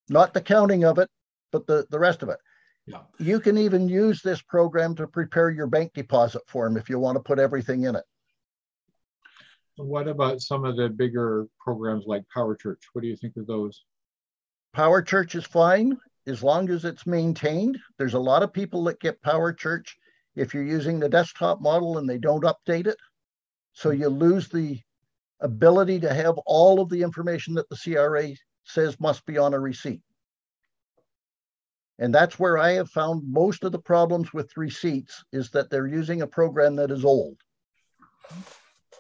Not the counting of it, but the rest of it. Yeah. You can even use this program to prepare your bank deposit form if you want to put everything in it. What about some of the bigger programs like Power Church? What do you think of those? Power Church is fine as long as it's maintained. There's a lot of people that get Power Church if you're using the desktop model and they don't update it. So you lose the ability to have all of the information that the CRA says must be on a receipt. And that's where I have found most of the problems with receipts, is that they're using a program that is old.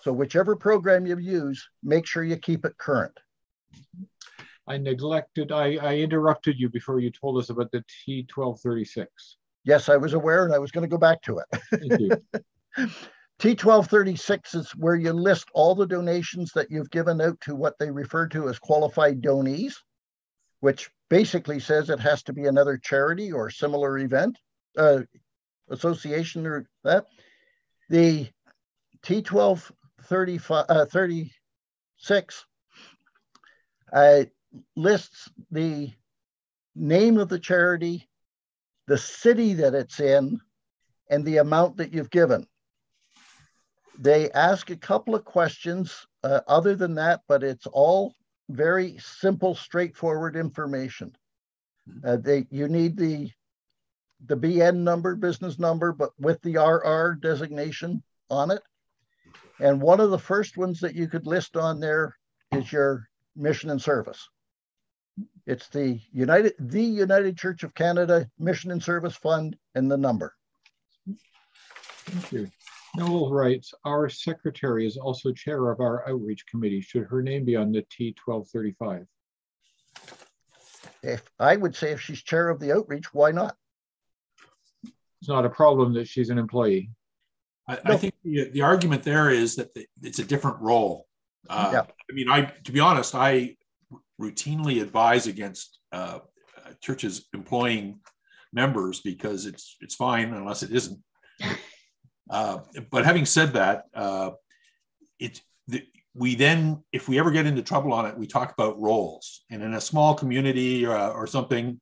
So whichever program you use, make sure you keep it current. I interrupted you before you told us about the T1236. Yes, I was aware, and I was going to go back to it. Thank you. T1236 is where you list all the donations that you've given out to what they refer to as qualified donees, which basically says it has to be another charity or similar event, association or that. The T1236 lists the name of the charity, the city that it's in, and the amount that you've given. They ask a couple of questions other than that, but it's all very simple, straightforward information. You need the BN number, business number, but with the RR designation on it. And one of the first ones that you could list on there is your mission and service. It's the United Church of Canada Mission and Service Fund and the number. Thank you. Noel writes, our secretary is also chair of our outreach committee. Should her name be on the T1235? I would say if she's chair of the outreach, why not? It's not a problem that she's an employee. I think the argument there is that it's a different role. Yeah. I mean, to be honest, I routinely advise against churches employing members because it's fine unless it isn't. But having said that, we then, if we ever get into trouble on it, we talk about roles. And in a small community or something,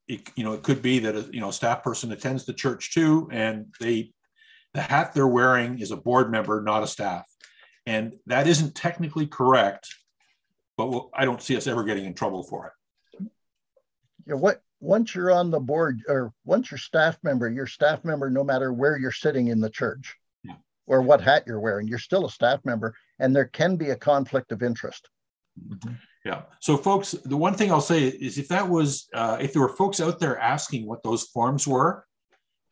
it could be that a staff person attends the church too, and the hat they're wearing is a board member, not a staff. And that isn't technically correct, but I don't see us ever getting in trouble for it. Yeah, once you're on the board, or once you're staff member, no matter where you're sitting in the church or what hat you're wearing, you're still a staff member, and there can be a conflict of interest. Mm-hmm. Yeah. So folks, the one thing I'll say is if there were folks out there asking what those forms were,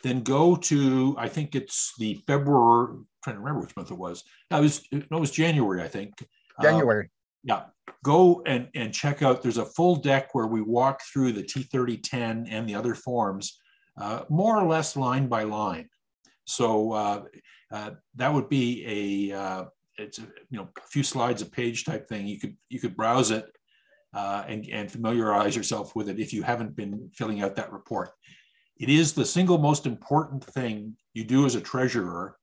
then go to, I think it's the February, I'm trying to remember which month it was. It was January, I think. January. Yeah. Go and check out, there's a full deck where we walk through the T3010 and the other forms, more or less line by line. So that would be it's a few slides a page type thing. You could browse it and familiarize yourself with it if you haven't been filling out that report. It is the single most important thing you do as a treasurer,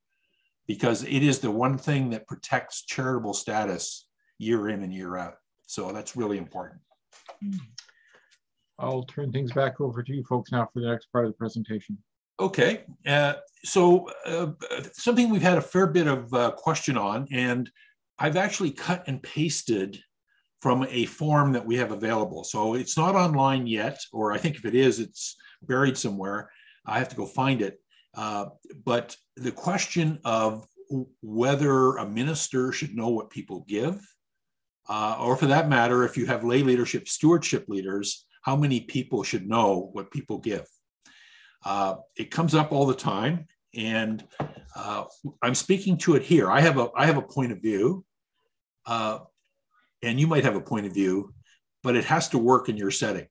because it is the one thing that protects charitable status year in and year out. So that's really important. I'll turn things back over to you folks now for the next part of the presentation. Okay, so something we've had a fair bit of question on, and I've actually cut and pasted from a form that we have available. So it's not online yet, or I think if it is, it's buried somewhere. I have to go find it. But the question of whether a minister should know what people give, or for that matter, if you have lay leadership, stewardship leaders, how many people should know what people give? It comes up all the time, and I'm speaking to it here. I have a point of view, and you might have a point of view, but it has to work in your setting.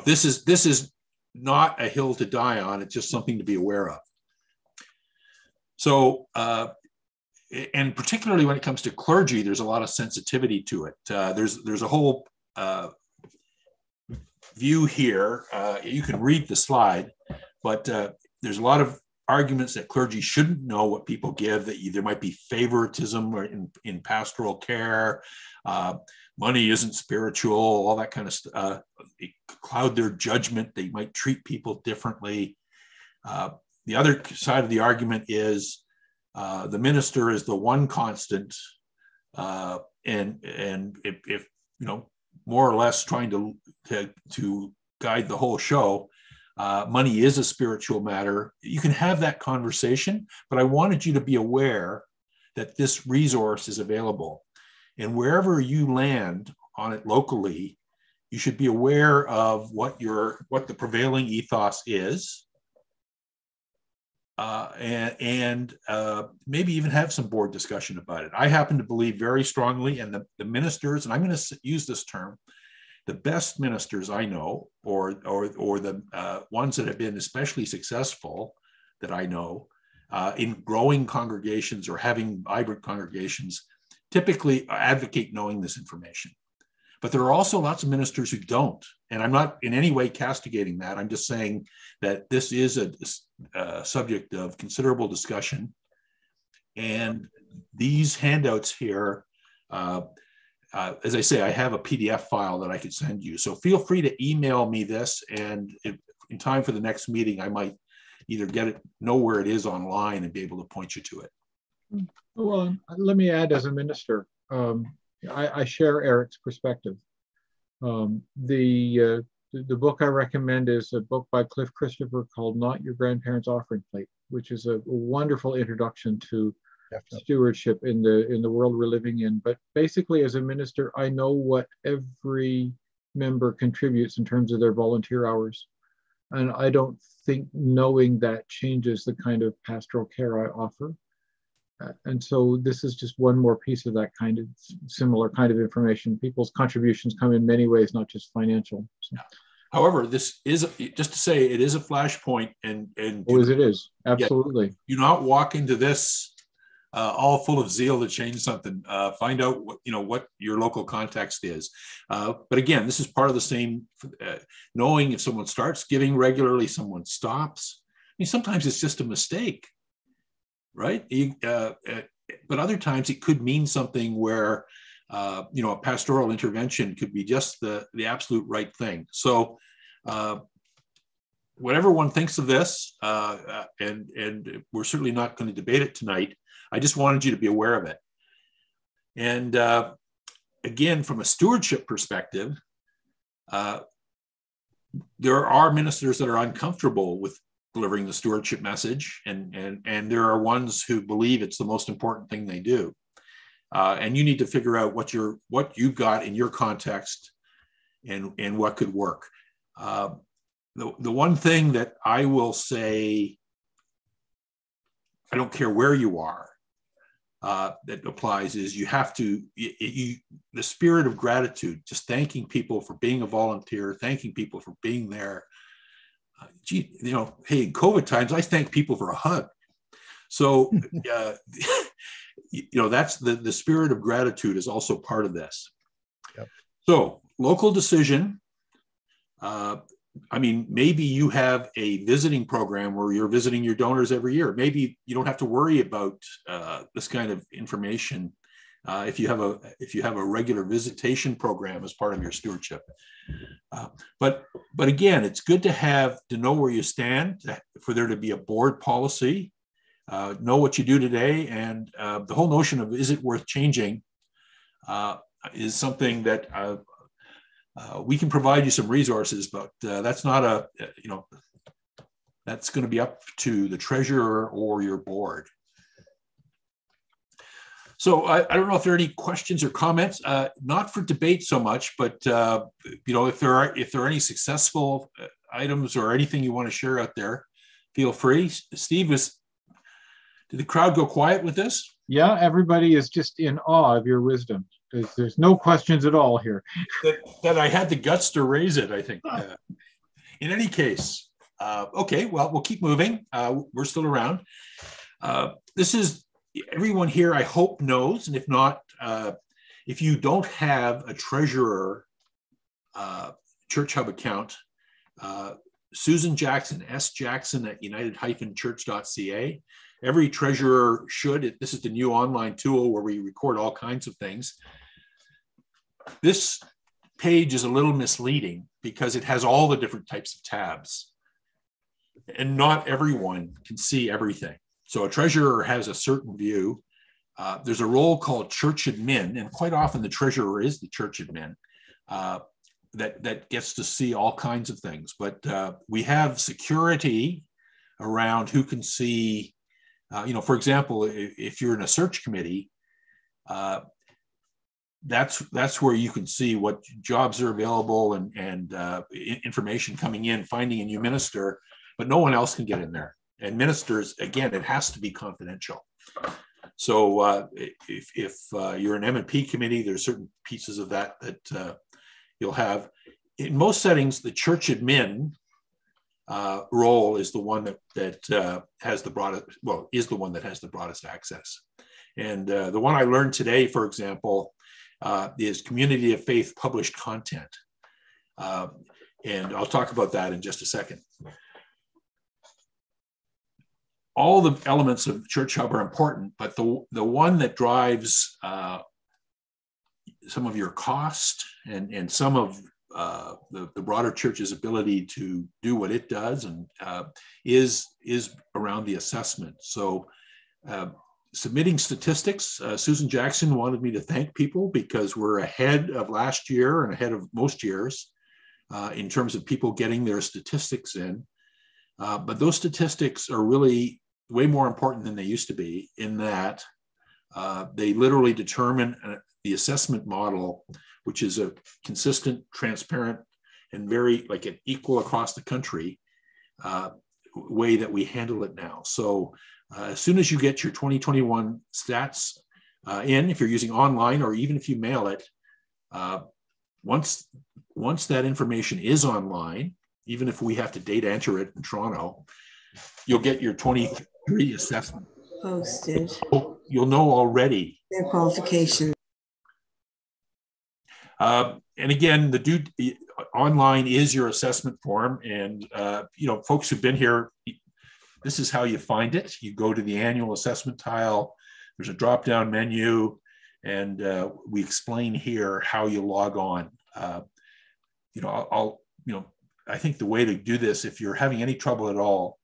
This is not a hill to die on. It's just something to be aware of. So, and particularly when it comes to clergy, there's a lot of sensitivity to it. There's a whole view here. You can read the slide, but there's a lot of arguments that clergy shouldn't know what people give, that there might be favoritism or in pastoral care, money isn't spiritual, all that kind of stuff. It cloud their judgment. They might treat people differently. The other side of the argument is the minister is the one constant, and if more or less trying to guide the whole show. Money is a spiritual matter. You can have that conversation, but I wanted you to be aware that this resource is available. And wherever you land on it locally, you should be aware of what the prevailing ethos is, and maybe even have some board discussion about it. I happen to believe very strongly, and the ministers, and I'm going to use this term, the best ministers I know, or the ones that have been especially successful that I know in growing congregations or having vibrant congregations, typically advocate knowing this information. But there are also lots of ministers who don't, and I'm not in any way castigating that. I'm just saying that this is a subject of considerable discussion, and these handouts here. As I say, I have a PDF file that I could send you. So feel free to email me this, and in time for the next meeting, I might either know where it is online and be able to point you to it. Well, let me add, as a minister, I share Eric's perspective. The book I recommend is a book by Cliff Christopher called Not Your Grandparents' Offering Plate, which is a wonderful introduction to stewardship in the world we're living in. But basically, as a minister, I know what every member contributes in terms of their volunteer hours. And I don't think knowing that changes the kind of pastoral care I offer. And so this is just one more piece of that kind of similar kind of information. People's contributions come in many ways, not just financial. So. However, this is, just to say, it is a flashpoint, and it is, absolutely. Do not walk into this all full of zeal to change something. Find out what your local context is. But again, this is part of the same, knowing if someone starts giving regularly, someone stops. I mean, sometimes it's just a mistake, right? But other times it could mean something where, a pastoral intervention could be just the absolute right thing. So whatever one thinks of this, and we're certainly not going to debate it tonight, I just wanted you to be aware of it. And again, from a stewardship perspective, there are ministers that are uncomfortable with delivering the stewardship message, and there are ones who believe it's the most important thing they do. And you need to figure out what you've got in your context and what could work. The one thing that I will say, I don't care where you are, that applies is you have to, the spirit of gratitude, just thanking people for being a volunteer, thanking people for being there. Hey, in COVID times, I thank people for a hug. So, that's the spirit of gratitude is also part of this. Yep. So local decision. Maybe you have a visiting program where you're visiting your donors every year. Maybe you don't have to worry about this kind of information if you have a regular visitation program as part of your stewardship. But again, it's good to know where you stand, for there to be a board policy, know what you do today, and the whole notion of is it worth changing is something that we can provide you some resources, but that's not that's going to be up to the treasurer or your board. So I don't know if there are any questions or comments, not for debate so much, but if there are any successful items or anything you want to share out there, feel free. Steve, did the crowd go quiet with this? Yeah, everybody is just in awe of your wisdom. There's no questions at all here. That I had the guts to raise it, I think. In any case, okay, well, we'll keep moving. We're still around. This is, everyone here, I hope, knows, and if not, if you don't have a treasurer Church Hub account, Susan Jackson, sjackson at united-church.ca. Every treasurer should. This is the new online tool where we record all kinds of things. This page is a little misleading because it has all the different types of tabs, and not everyone can see everything. So a treasurer has a certain view. There's a role called church admin, and quite often the treasurer is the church admin that gets to see all kinds of things. But we have security around who can see. For example, if you're in a search committee, that's where you can see what jobs are available and information coming in, finding a new minister, but no one else can get in there. And ministers, again, it has to be confidential. So if you're an M&P committee, there's certain pieces of that you'll have. In most settings, the church admin role is the one that has the broadest, is the one that has the broadest access. And the one I learned today, for example, is Community of Faith published content. And I'll talk about that in just a second. All the elements of Church Hub are important, but the one that drives some of your cost and some of the broader church's ability to do what it does and is around the assessment. So submitting statistics, Susan Jackson wanted me to thank people because we're ahead of last year and ahead of most years in terms of people getting their statistics in. But those statistics are really way more important than they used to be, in that they literally determine the assessment model, which is a consistent, transparent, and very an equal across the country way that we handle it now. So as soon as you get your 2021 stats in, if you're using online or even if you mail it, once that information is online, even if we have to data enter it in Toronto, you'll get your 23 assessment posted. You'll know already their qualifications. And again, online is your assessment form, and folks who've been here, this is how you find it. You go to the annual assessment tile. There's a drop-down menu, and we explain here how you log on. I think the way to do this, if you're having any trouble at all,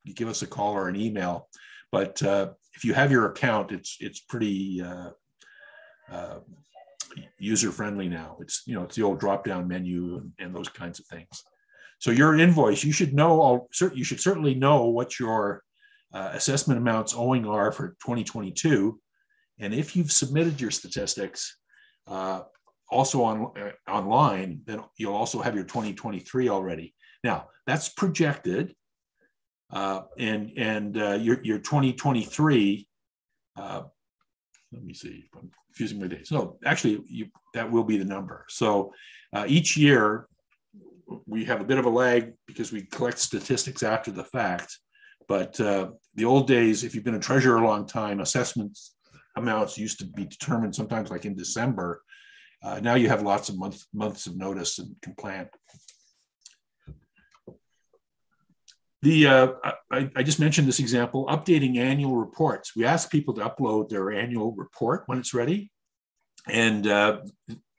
you give us a call or an email. But if you have your account, it's pretty user-friendly now. It's the old drop-down menu and those kinds of things. So your invoice, you should know, you should certainly know what your assessment amounts owing are for 2022. And if you've submitted your statistics also online, then you'll also have your 2023 already. Now, that's projected. And your 2023, let me see, I'm confusing my dates. No, actually, that will be the number. So each year, we have a bit of a lag because we collect statistics after the fact. But the old days, if you've been a treasurer a long time, assessments amounts used to be determined sometimes like in December. Now you have lots of months of notice and can plan. I just mentioned this example, updating annual reports. We ask people to upload their annual report when it's ready. And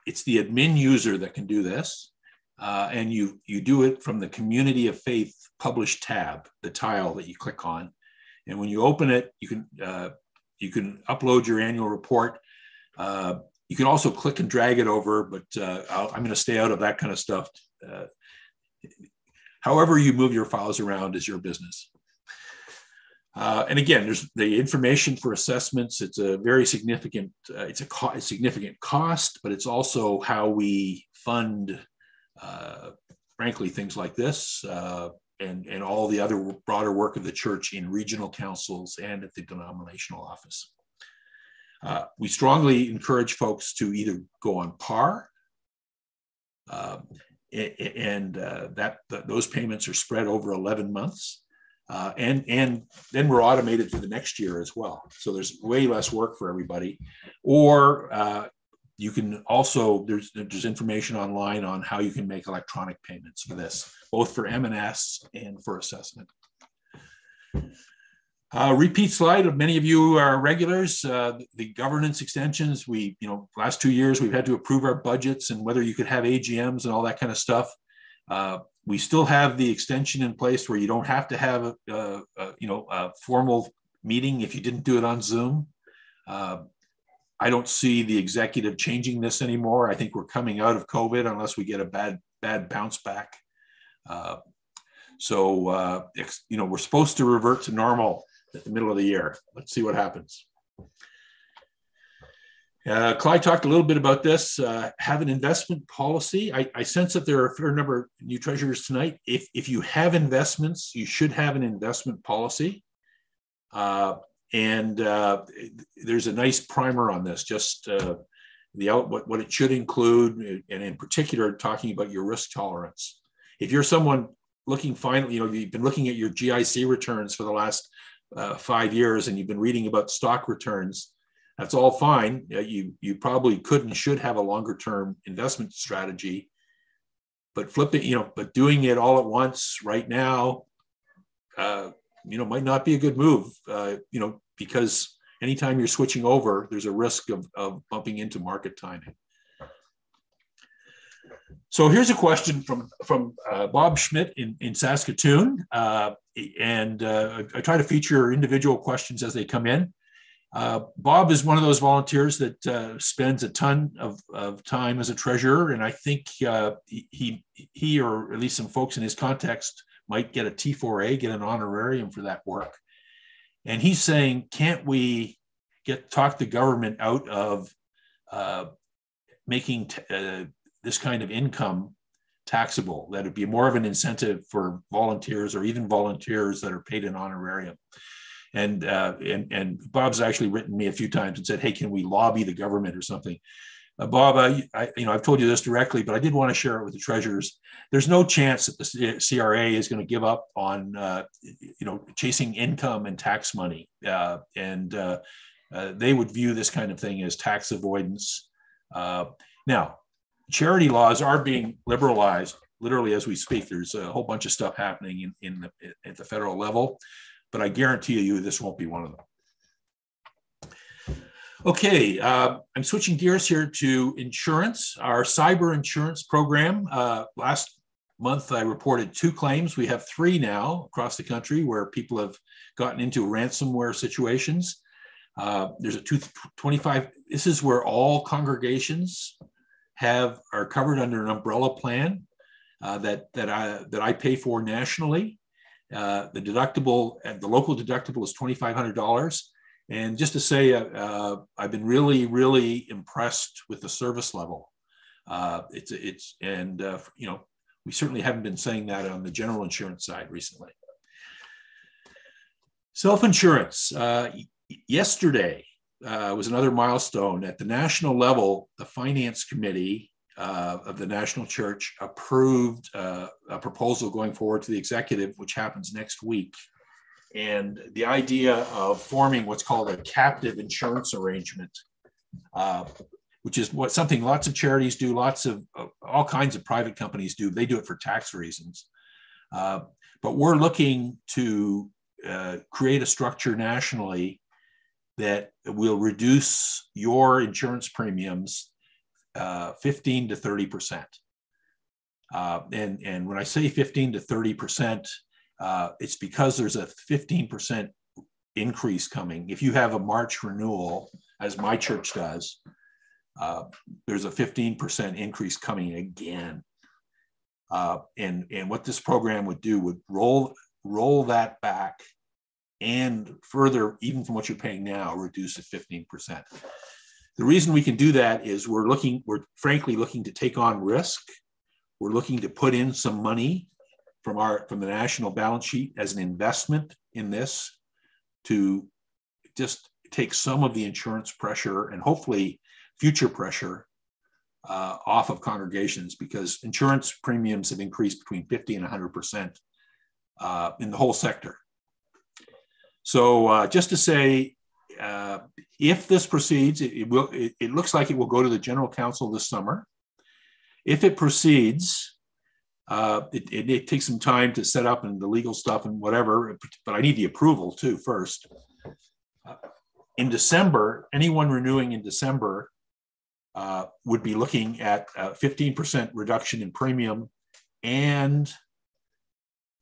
it's the admin user that can do this. And you do it from the Community of Faith Publish tab, the tile that you click on. And when you open it, you can upload your annual report. You can also click and drag it over, but I'm going to stay out of that kind of stuff. However you move your files around is your business. And again, there's the information for assessments. It's a very significant, it's a significant cost, but it's also how we fund, frankly, things like this and all the other broader work of the church in regional councils and at the denominational office. We strongly encourage folks to either go on par, those payments are spread over 11 months. And then we're automated for the next year as well. So there's way less work for everybody. Or you can also, there's information online on how you can make electronic payments for this, both for M&S and for assessment. Repeat slide of many of you are regulars. The governance extensions, last 2 years, we've had to approve our budgets and whether you could have AGMs and all that kind of stuff. We still have the extension in place where you don't have to have a formal meeting if you didn't do it on Zoom. I don't see the executive changing this anymore. I think we're coming out of COVID unless we get a bad bounce back. We're supposed to revert to normal at the middle of the year. Let's see what happens. Clyde talked a little bit about this. Have an investment policy. I sense that there are a fair number of new treasurers tonight. If you have investments, you should have an investment policy. There's a nice primer on this, just what it should include, and in particular, talking about your risk tolerance. If you're someone looking finally, you've been looking at your GIC returns for the last 5 years and you've been reading about stock returns, that's all fine. You probably could and should have a longer term investment strategy, but but doing it all at once right now, might not be a good move, because anytime you're switching over, there's a risk of bumping into market timing. So here's a question from Bob Schmidt in Saskatoon. I try to feature individual questions as they come in. Bob is one of those volunteers that spends a ton of time as a treasurer, and I think he or at least some folks in his context might get a T4A, get an honorarium for that work. And he's saying, can't we talk the government out of making this kind of income taxable? That would be more of an incentive for volunteers or even volunteers that are paid an honorarium. And Bob's actually written me a few times and said, hey, can we lobby the government or something? Bob, I've told you this directly, but I did want to share it with the treasurers. There's no chance that the CRA is going to give up on, chasing income and tax money. They would view this kind of thing as tax avoidance. Now, charity laws are being liberalized literally as we speak. There's a whole bunch of stuff happening at the federal level, but I guarantee you this won't be one of them. Okay, I'm switching gears here to insurance, our cyber insurance program. Last month, I reported 2 claims. We have 3 now across the country where people have gotten into ransomware situations. There's a 25, this is where all congregations are covered under an umbrella plan. that I pay for nationally. The deductible, the local deductible is $2,500. And just to say, I've been really, really impressed with the service level. You know, we certainly haven't been saying that on the general insurance side recently. Self-insurance. Yesterday was another milestone. At the national level, the finance committee of the National Church approved a proposal going forward to the executive, which happens next week. And the idea of forming what's called a captive insurance arrangement, which is something lots of charities do, lots of all kinds of private companies do. They do it for tax reasons. But we're looking to create a structure nationally that will reduce your insurance premiums 15 to 30%. And when I say 15 to 30%, it's because there's a 15% increase coming. If you have a March renewal, as my church does, there's a 15% increase coming again. And what this program would do would roll that back and further, even from what you're paying now, reduce it 15%. The reason we can do that is we're frankly looking to take on risk. We're looking to put in some money from the national balance sheet as an investment in this to just take some of the insurance pressure and hopefully future pressure off of congregations, because insurance premiums have increased between 50 and 100% in the whole sector. So just to say, if this proceeds, it looks like it will go to the General Council this summer. If it proceeds, it takes some time to set up and the legal stuff and whatever, but I need the approval too first. In December, anyone renewing in December would be looking at a 15% reduction in premium and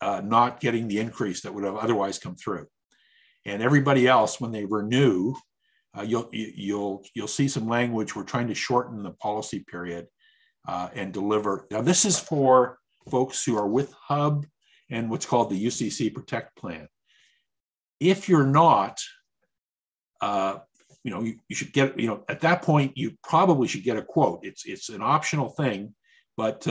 not getting the increase that would have otherwise come through. And everybody else, when they renew, you'll see some language. We're trying to shorten the policy period and deliver. Now, this is for folks who are with HUB and what's called the UCC Protect Plan. If you're not, you should get, at that point, you probably should get a quote. It's an optional thing, but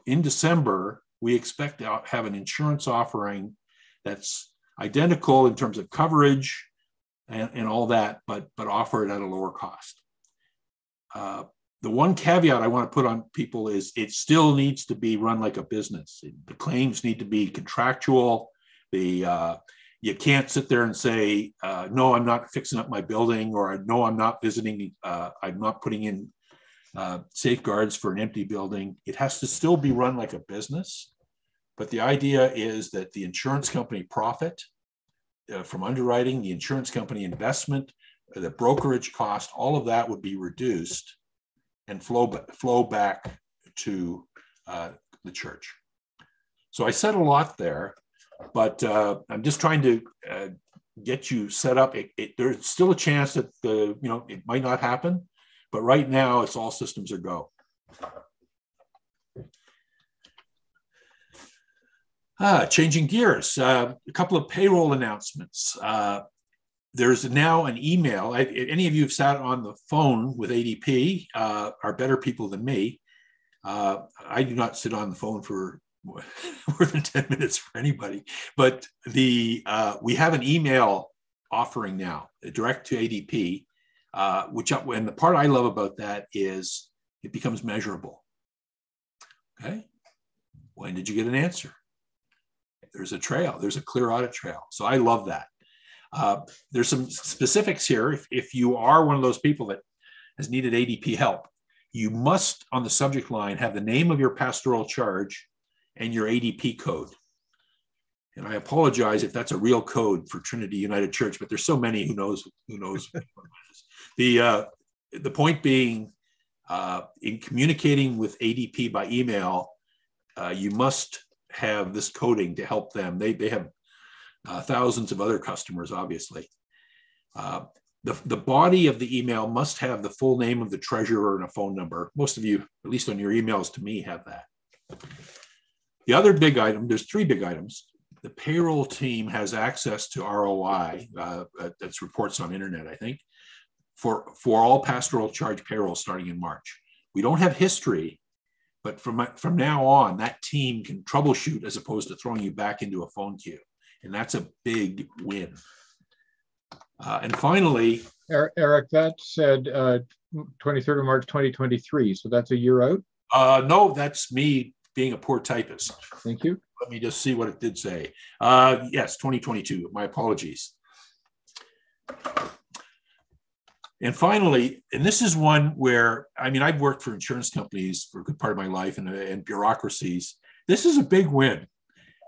in December, we expect to have an insurance offering that's identical in terms of coverage and all that, but offer it at a lower cost. The one caveat I want to put on people is it still needs to be run like a business. The claims need to be contractual. You can't sit there and say, no, I'm not fixing up my building, or no, I'm not visiting, I'm not putting in safeguards for an empty building. It has to still be run like a business. But the idea is that the insurance company profit from underwriting, the insurance company investment, the brokerage cost, all of that would be reduced and flow back to the church. So I said a lot there, but I'm just trying to get you set up. There's still a chance that it might not happen, but right now it's all systems are go. Changing gears, a couple of payroll announcements. There's now an email. If any of you have sat on the phone with ADP, are better people than me. I do not sit on the phone for more than 10 minutes for anybody. But we have an email offering now, direct to ADP, and the part I love about that is it becomes measurable. Okay, when did you get an answer? There's a trail. There's a clear audit trail. So I love that. There's some specifics here. If you are one of those people that has needed ADP help, you must, on the subject line, have the name of your pastoral charge and your ADP code. And I apologize if that's a real code for Trinity United Church, but there's so many who knows. The point being, in communicating with ADP by email, you must have this coding to help them. They have thousands of other customers, obviously. The body of the email must have the full name of the treasurer and a phone number. Most of you, at least on your emails to me, have that. The other big item, there's three big items. The payroll team has access to ROI, that's reports on internet, I think, for all pastoral charge payroll starting in March. We don't have history, but from now on, that team can troubleshoot as opposed to throwing you back into a phone queue. And that's a big win. And finally, Eric, that said 23rd of March 2023, so that's a year out? No, that's me being a poor typist. Thank you. Let me just see what it did say. Yes, 2022, my apologies. And finally, and this is one where, I mean, I've worked for insurance companies for a good part of my life and bureaucracies. This is a big win.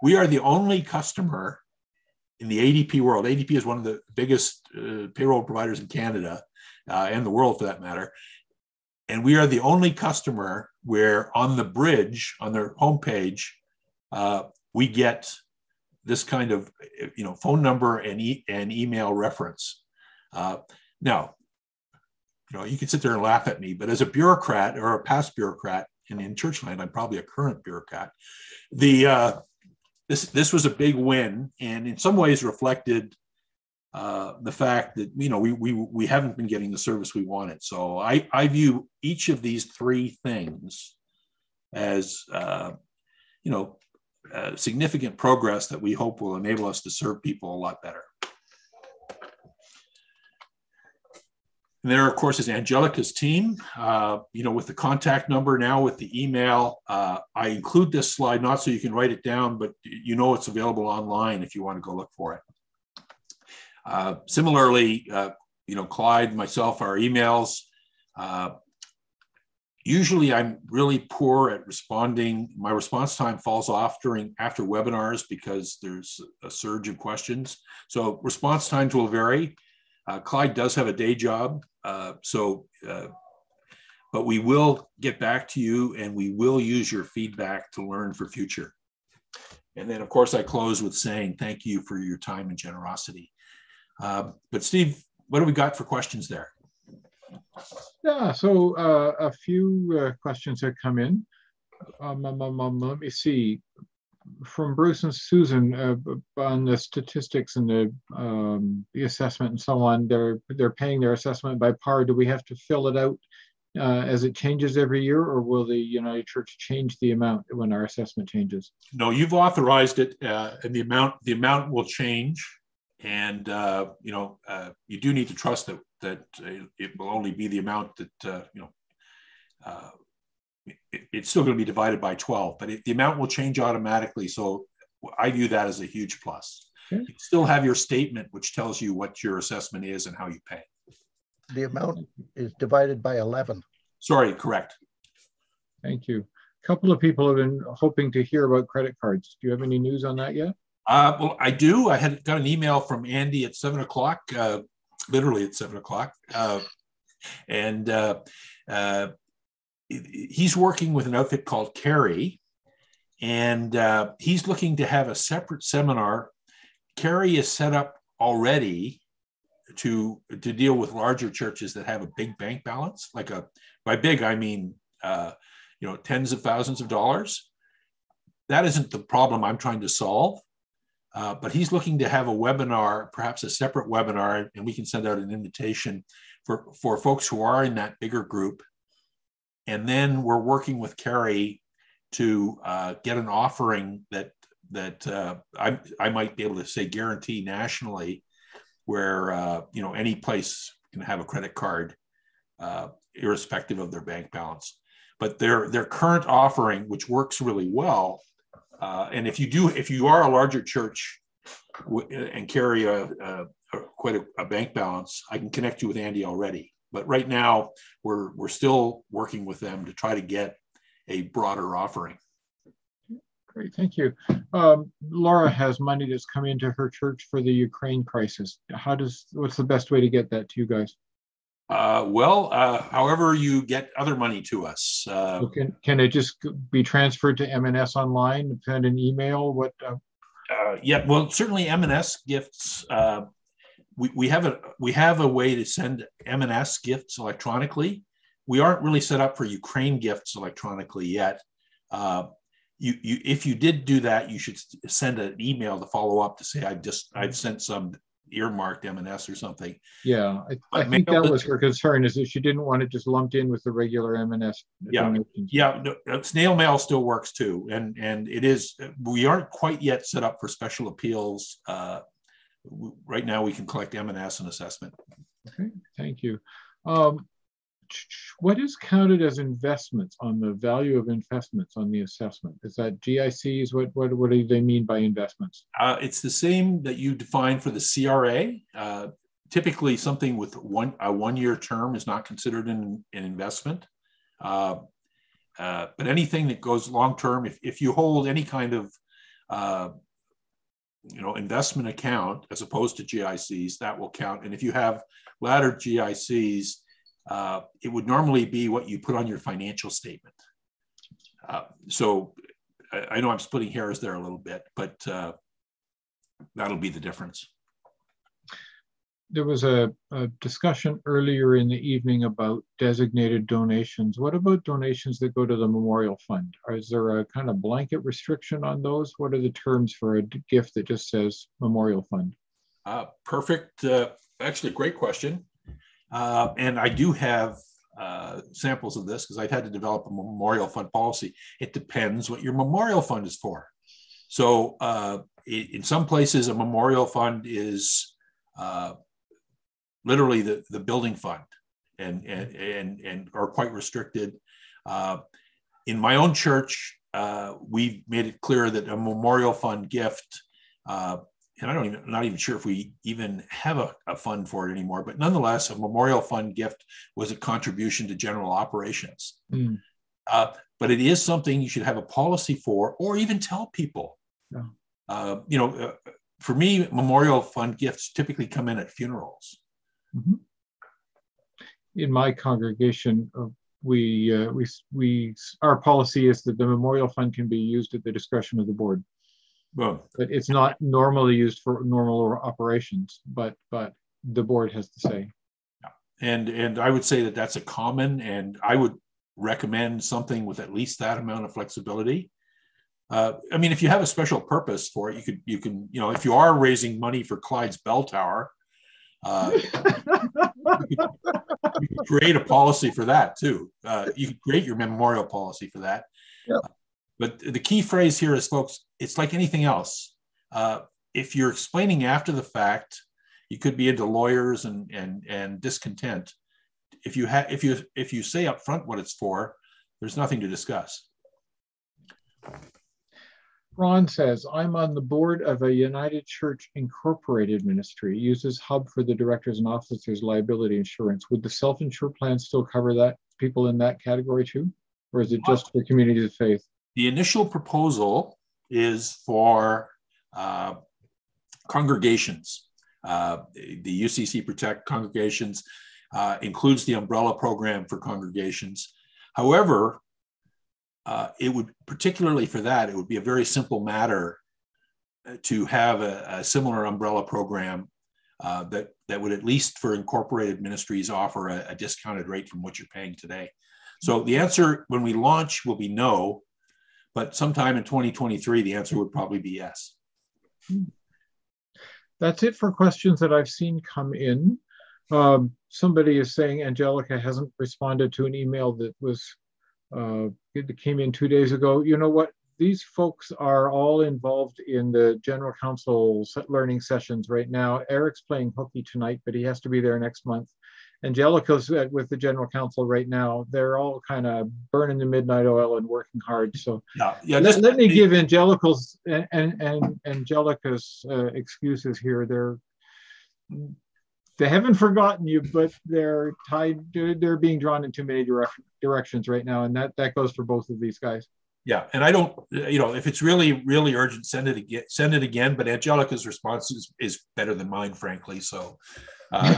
We are the only customer in the ADP world. ADP is one of the biggest payroll providers in Canada and the world for that matter. And we are the only customer where on the bridge, on their homepage, we get this kind of phone number and email reference. Now, you can sit there and laugh at me, but as a bureaucrat or a past bureaucrat in Churchland, I'm probably a current bureaucrat. This was a big win, and in some ways reflected the fact that we haven't been getting the service we wanted. So I view each of these three things as significant progress that we hope will enable us to serve people a lot better. And there, of course, is Angelica's team, with the contact number now, with the email. I include this slide, not so you can write it down, but it's available online if you want to go look for it. Similarly, Clyde, myself, our emails. Usually I'm really poor at responding. My response time falls off after webinars because there's a surge of questions. So response times will vary. Clyde does have a day job, but we will get back to you and we will use your feedback to learn for future. And then, of course, I close with saying thank you for your time and generosity. But Steve, what do we got for questions there? Yeah, so a few questions have come in. Let me see. From Bruce and Susan on the statistics and the assessment and so on, they're paying their assessment by par. Do we have to fill it out as it changes every year, or will the United Church change the amount when our assessment changes? No, you've authorized it, and the amount will change. And you do need to trust that it will only be the amount that it's still going to be divided by 12, but the amount will change automatically. So I view that as a huge plus. Okay. You still have your statement, which tells you what your assessment is and how you pay. The amount is divided by 11. Sorry, correct. Thank you. A couple of people have been hoping to hear about credit cards. Do you have any news on that yet? Well, I do. I had got an email from Andy at 7 o'clock, literally at 7 o'clock. He's working with an outfit called Carey, and he's looking to have a separate seminar. Carey is set up already to deal with larger churches that have a big bank balance. By big, I mean, tens of thousands of dollars. That isn't the problem I'm trying to solve. But he's looking to have a webinar, perhaps a separate webinar, and we can send out an invitation for folks who are in that bigger group. And then we're working with Carey to get an offering that I might be able to say guarantee nationally, where any place can have a credit card, irrespective of their bank balance. But their current offering, which works really well, and if you are a larger church and carry quite a bank balance, I can connect you with Andy already. But right now, we're still working with them to try to get a broader offering. Great, thank you. Laura has money that's come into her church for the Ukraine crisis. What's the best way to get that to you guys? However you get other money to us. Can it just be transferred to M&S online, send an email? Yeah, well, certainly M&S gifts. We have a way to send M&S gifts electronically. We aren't really set up for Ukraine gifts electronically yet. if you did do that, you should send an email to follow up to say, I've sent some earmarked M&S or something. Yeah, I think that was her concern, is that she didn't want it just lumped in with the regular M&S donations. Yeah, snail mail still works too. And it is, we aren't quite yet set up for special appeals. Right now we can collect M&S and assessment. Okay, thank you. What is counted as investments on the value of investments on the assessment? Is that GICs? What do they mean by investments? It's the same that you define for the CRA. Typically, something with a one-year term is not considered an investment. But anything that goes long-term, if you hold any kind of investment account as opposed to GICs, that will count. And if you have laddered GICs, it would normally be what you put on your financial statement. So I know I'm splitting hairs there a little bit, but that'll be the difference. There was a discussion earlier in the evening about designated donations. What about donations that go to the Memorial Fund? Is there a kind of blanket restriction on those? What are the terms for a gift that just says Memorial Fund? Perfect. Actually, great question. And I do have samples of this because I've had to develop a memorial fund policy. It depends what your memorial fund is for. So in some places, a memorial fund is literally the building fund and are quite restricted. In my own church, we've made it clear that a memorial fund gift, and I'm not even sure if we even have a fund for it anymore, but nonetheless, a memorial fund gift was a contribution to general operations. Mm. But it is something you should have a policy for, or even tell people. Yeah. For me, memorial fund gifts typically come in at funerals. Mm-hmm. In my congregation, our policy is that the memorial fund can be used at the discretion of the board. Well, but it's not normally used for normal operations, but the board has to say. And I would say that that's a common, and I would recommend something with at least that amount of flexibility. I mean, if you have a special purpose for it, you can if you are raising money for Clyde's bell tower, you could create a policy for that too. You could create your memorial policy for that. Yep. But the key phrase here is, folks, it's like anything else. If you're explaining after the fact, you could be into lawyers and discontent. If you say up front what it's for, there's nothing to discuss. Ron says, I'm on the board of a United Church Incorporated ministry. It uses Hub for the directors and officers liability insurance. Would the self-insured plan still cover that, people in that category too? Or is it just for communities of faith? The initial proposal is for congregations. The UCC Protect congregations includes the umbrella program for congregations. However, it would, particularly for that, it would be a very simple matter to have a similar umbrella program that would, at least for incorporated ministries, offer a discounted rate from what you're paying today. So the answer when we launch will be no, but sometime in 2023, the answer would probably be yes. That's it for questions that I've seen come in. Somebody is saying Angelica hasn't responded to an email that was it came in 2 days ago. You know what? These folks are all involved in the general council learning sessions right now. Eric's playing hooky tonight, but he has to be there next month. Angelica's with the general council right now. They're all kind of burning the midnight oil and working hard. So let me give Angelica's excuses here. They haven't forgotten you, but they're tied. They're being drawn in too many directions right now, and that goes for both of these guys. Yeah, and I don't, if it's really, really urgent, send it again. But Angelica's response is better than mine, frankly. So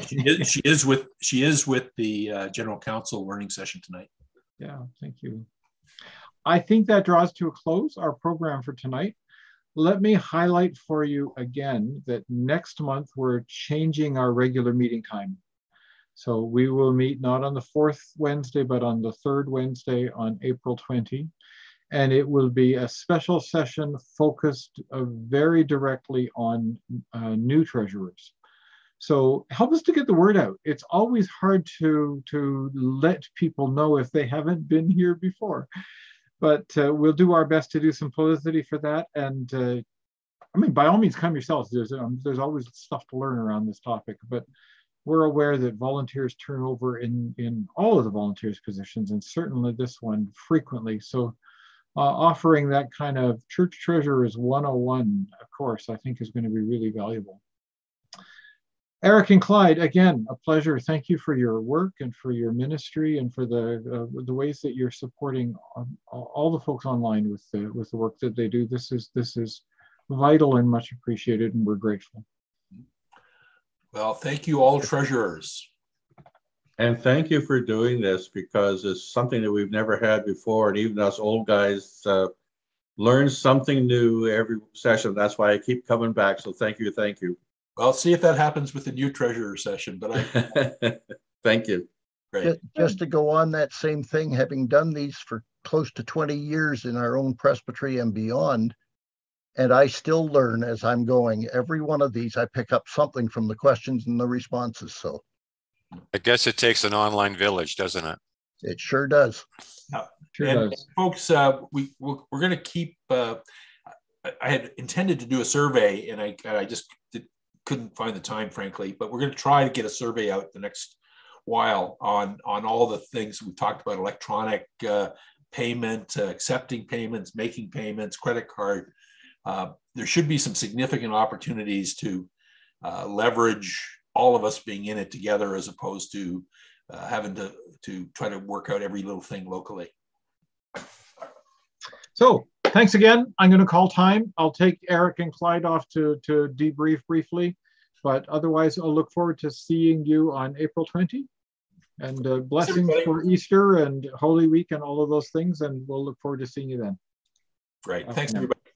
she is with the general council learning session tonight. Yeah, thank you. I think that draws to a close our program for tonight. Let me highlight for you again that next month we're changing our regular meeting time. So we will meet not on the 4th Wednesday, but on the 3rd Wednesday on April 20. and it will be a special session focused very directly on new treasurers. So help us to get the word out. It's always hard to let people know if they haven't been here before, but we'll do our best to do some publicity for that. And I mean, by all means, come yourselves. There's always stuff to learn around this topic, but we're aware that volunteers turn over in all of the volunteers' positions, and certainly this one frequently. So offering that kind of church treasurers 101 course, I think, is going to be really valuable. Eric and Clyde, again, a pleasure. Thank you for your work and for your ministry and for the ways that you're supporting all the folks online with the work that they do. This is vital and much appreciated, and we're grateful. Well, thank you all treasurers. And thank you for doing this, because it's something that we've never had before. And even us old guys learn something new every session. That's why I keep coming back. So thank you. Thank you. Well, see if that happens with the new treasurer session, but thank you. Great. Just to go on that same thing, having done these for close to 20 years in our own presbytery and beyond, and I still learn as I'm going. Every one of these, I pick up something from the questions and the responses. So I guess it takes an online village, doesn't it? it sure does. Yeah. Sure And does. folks, we're going to keep, I had intended to do a survey, and I just couldn't find the time, frankly, but we're going to try to get a survey out the next while on all the things we talked about: electronic payment, accepting payments, making payments, credit card. There should be some significant opportunities to leverage all of us being in it together, as opposed to having to try to work out every little thing locally. So thanks again. I'm going to call time. I'll take Eric and Clyde off to debrief briefly, but otherwise I'll look forward to seeing you on April 20. And blessings for Easter and Holy Week and all of those things. And we'll look forward to seeing you then. Great. Thanks, everybody.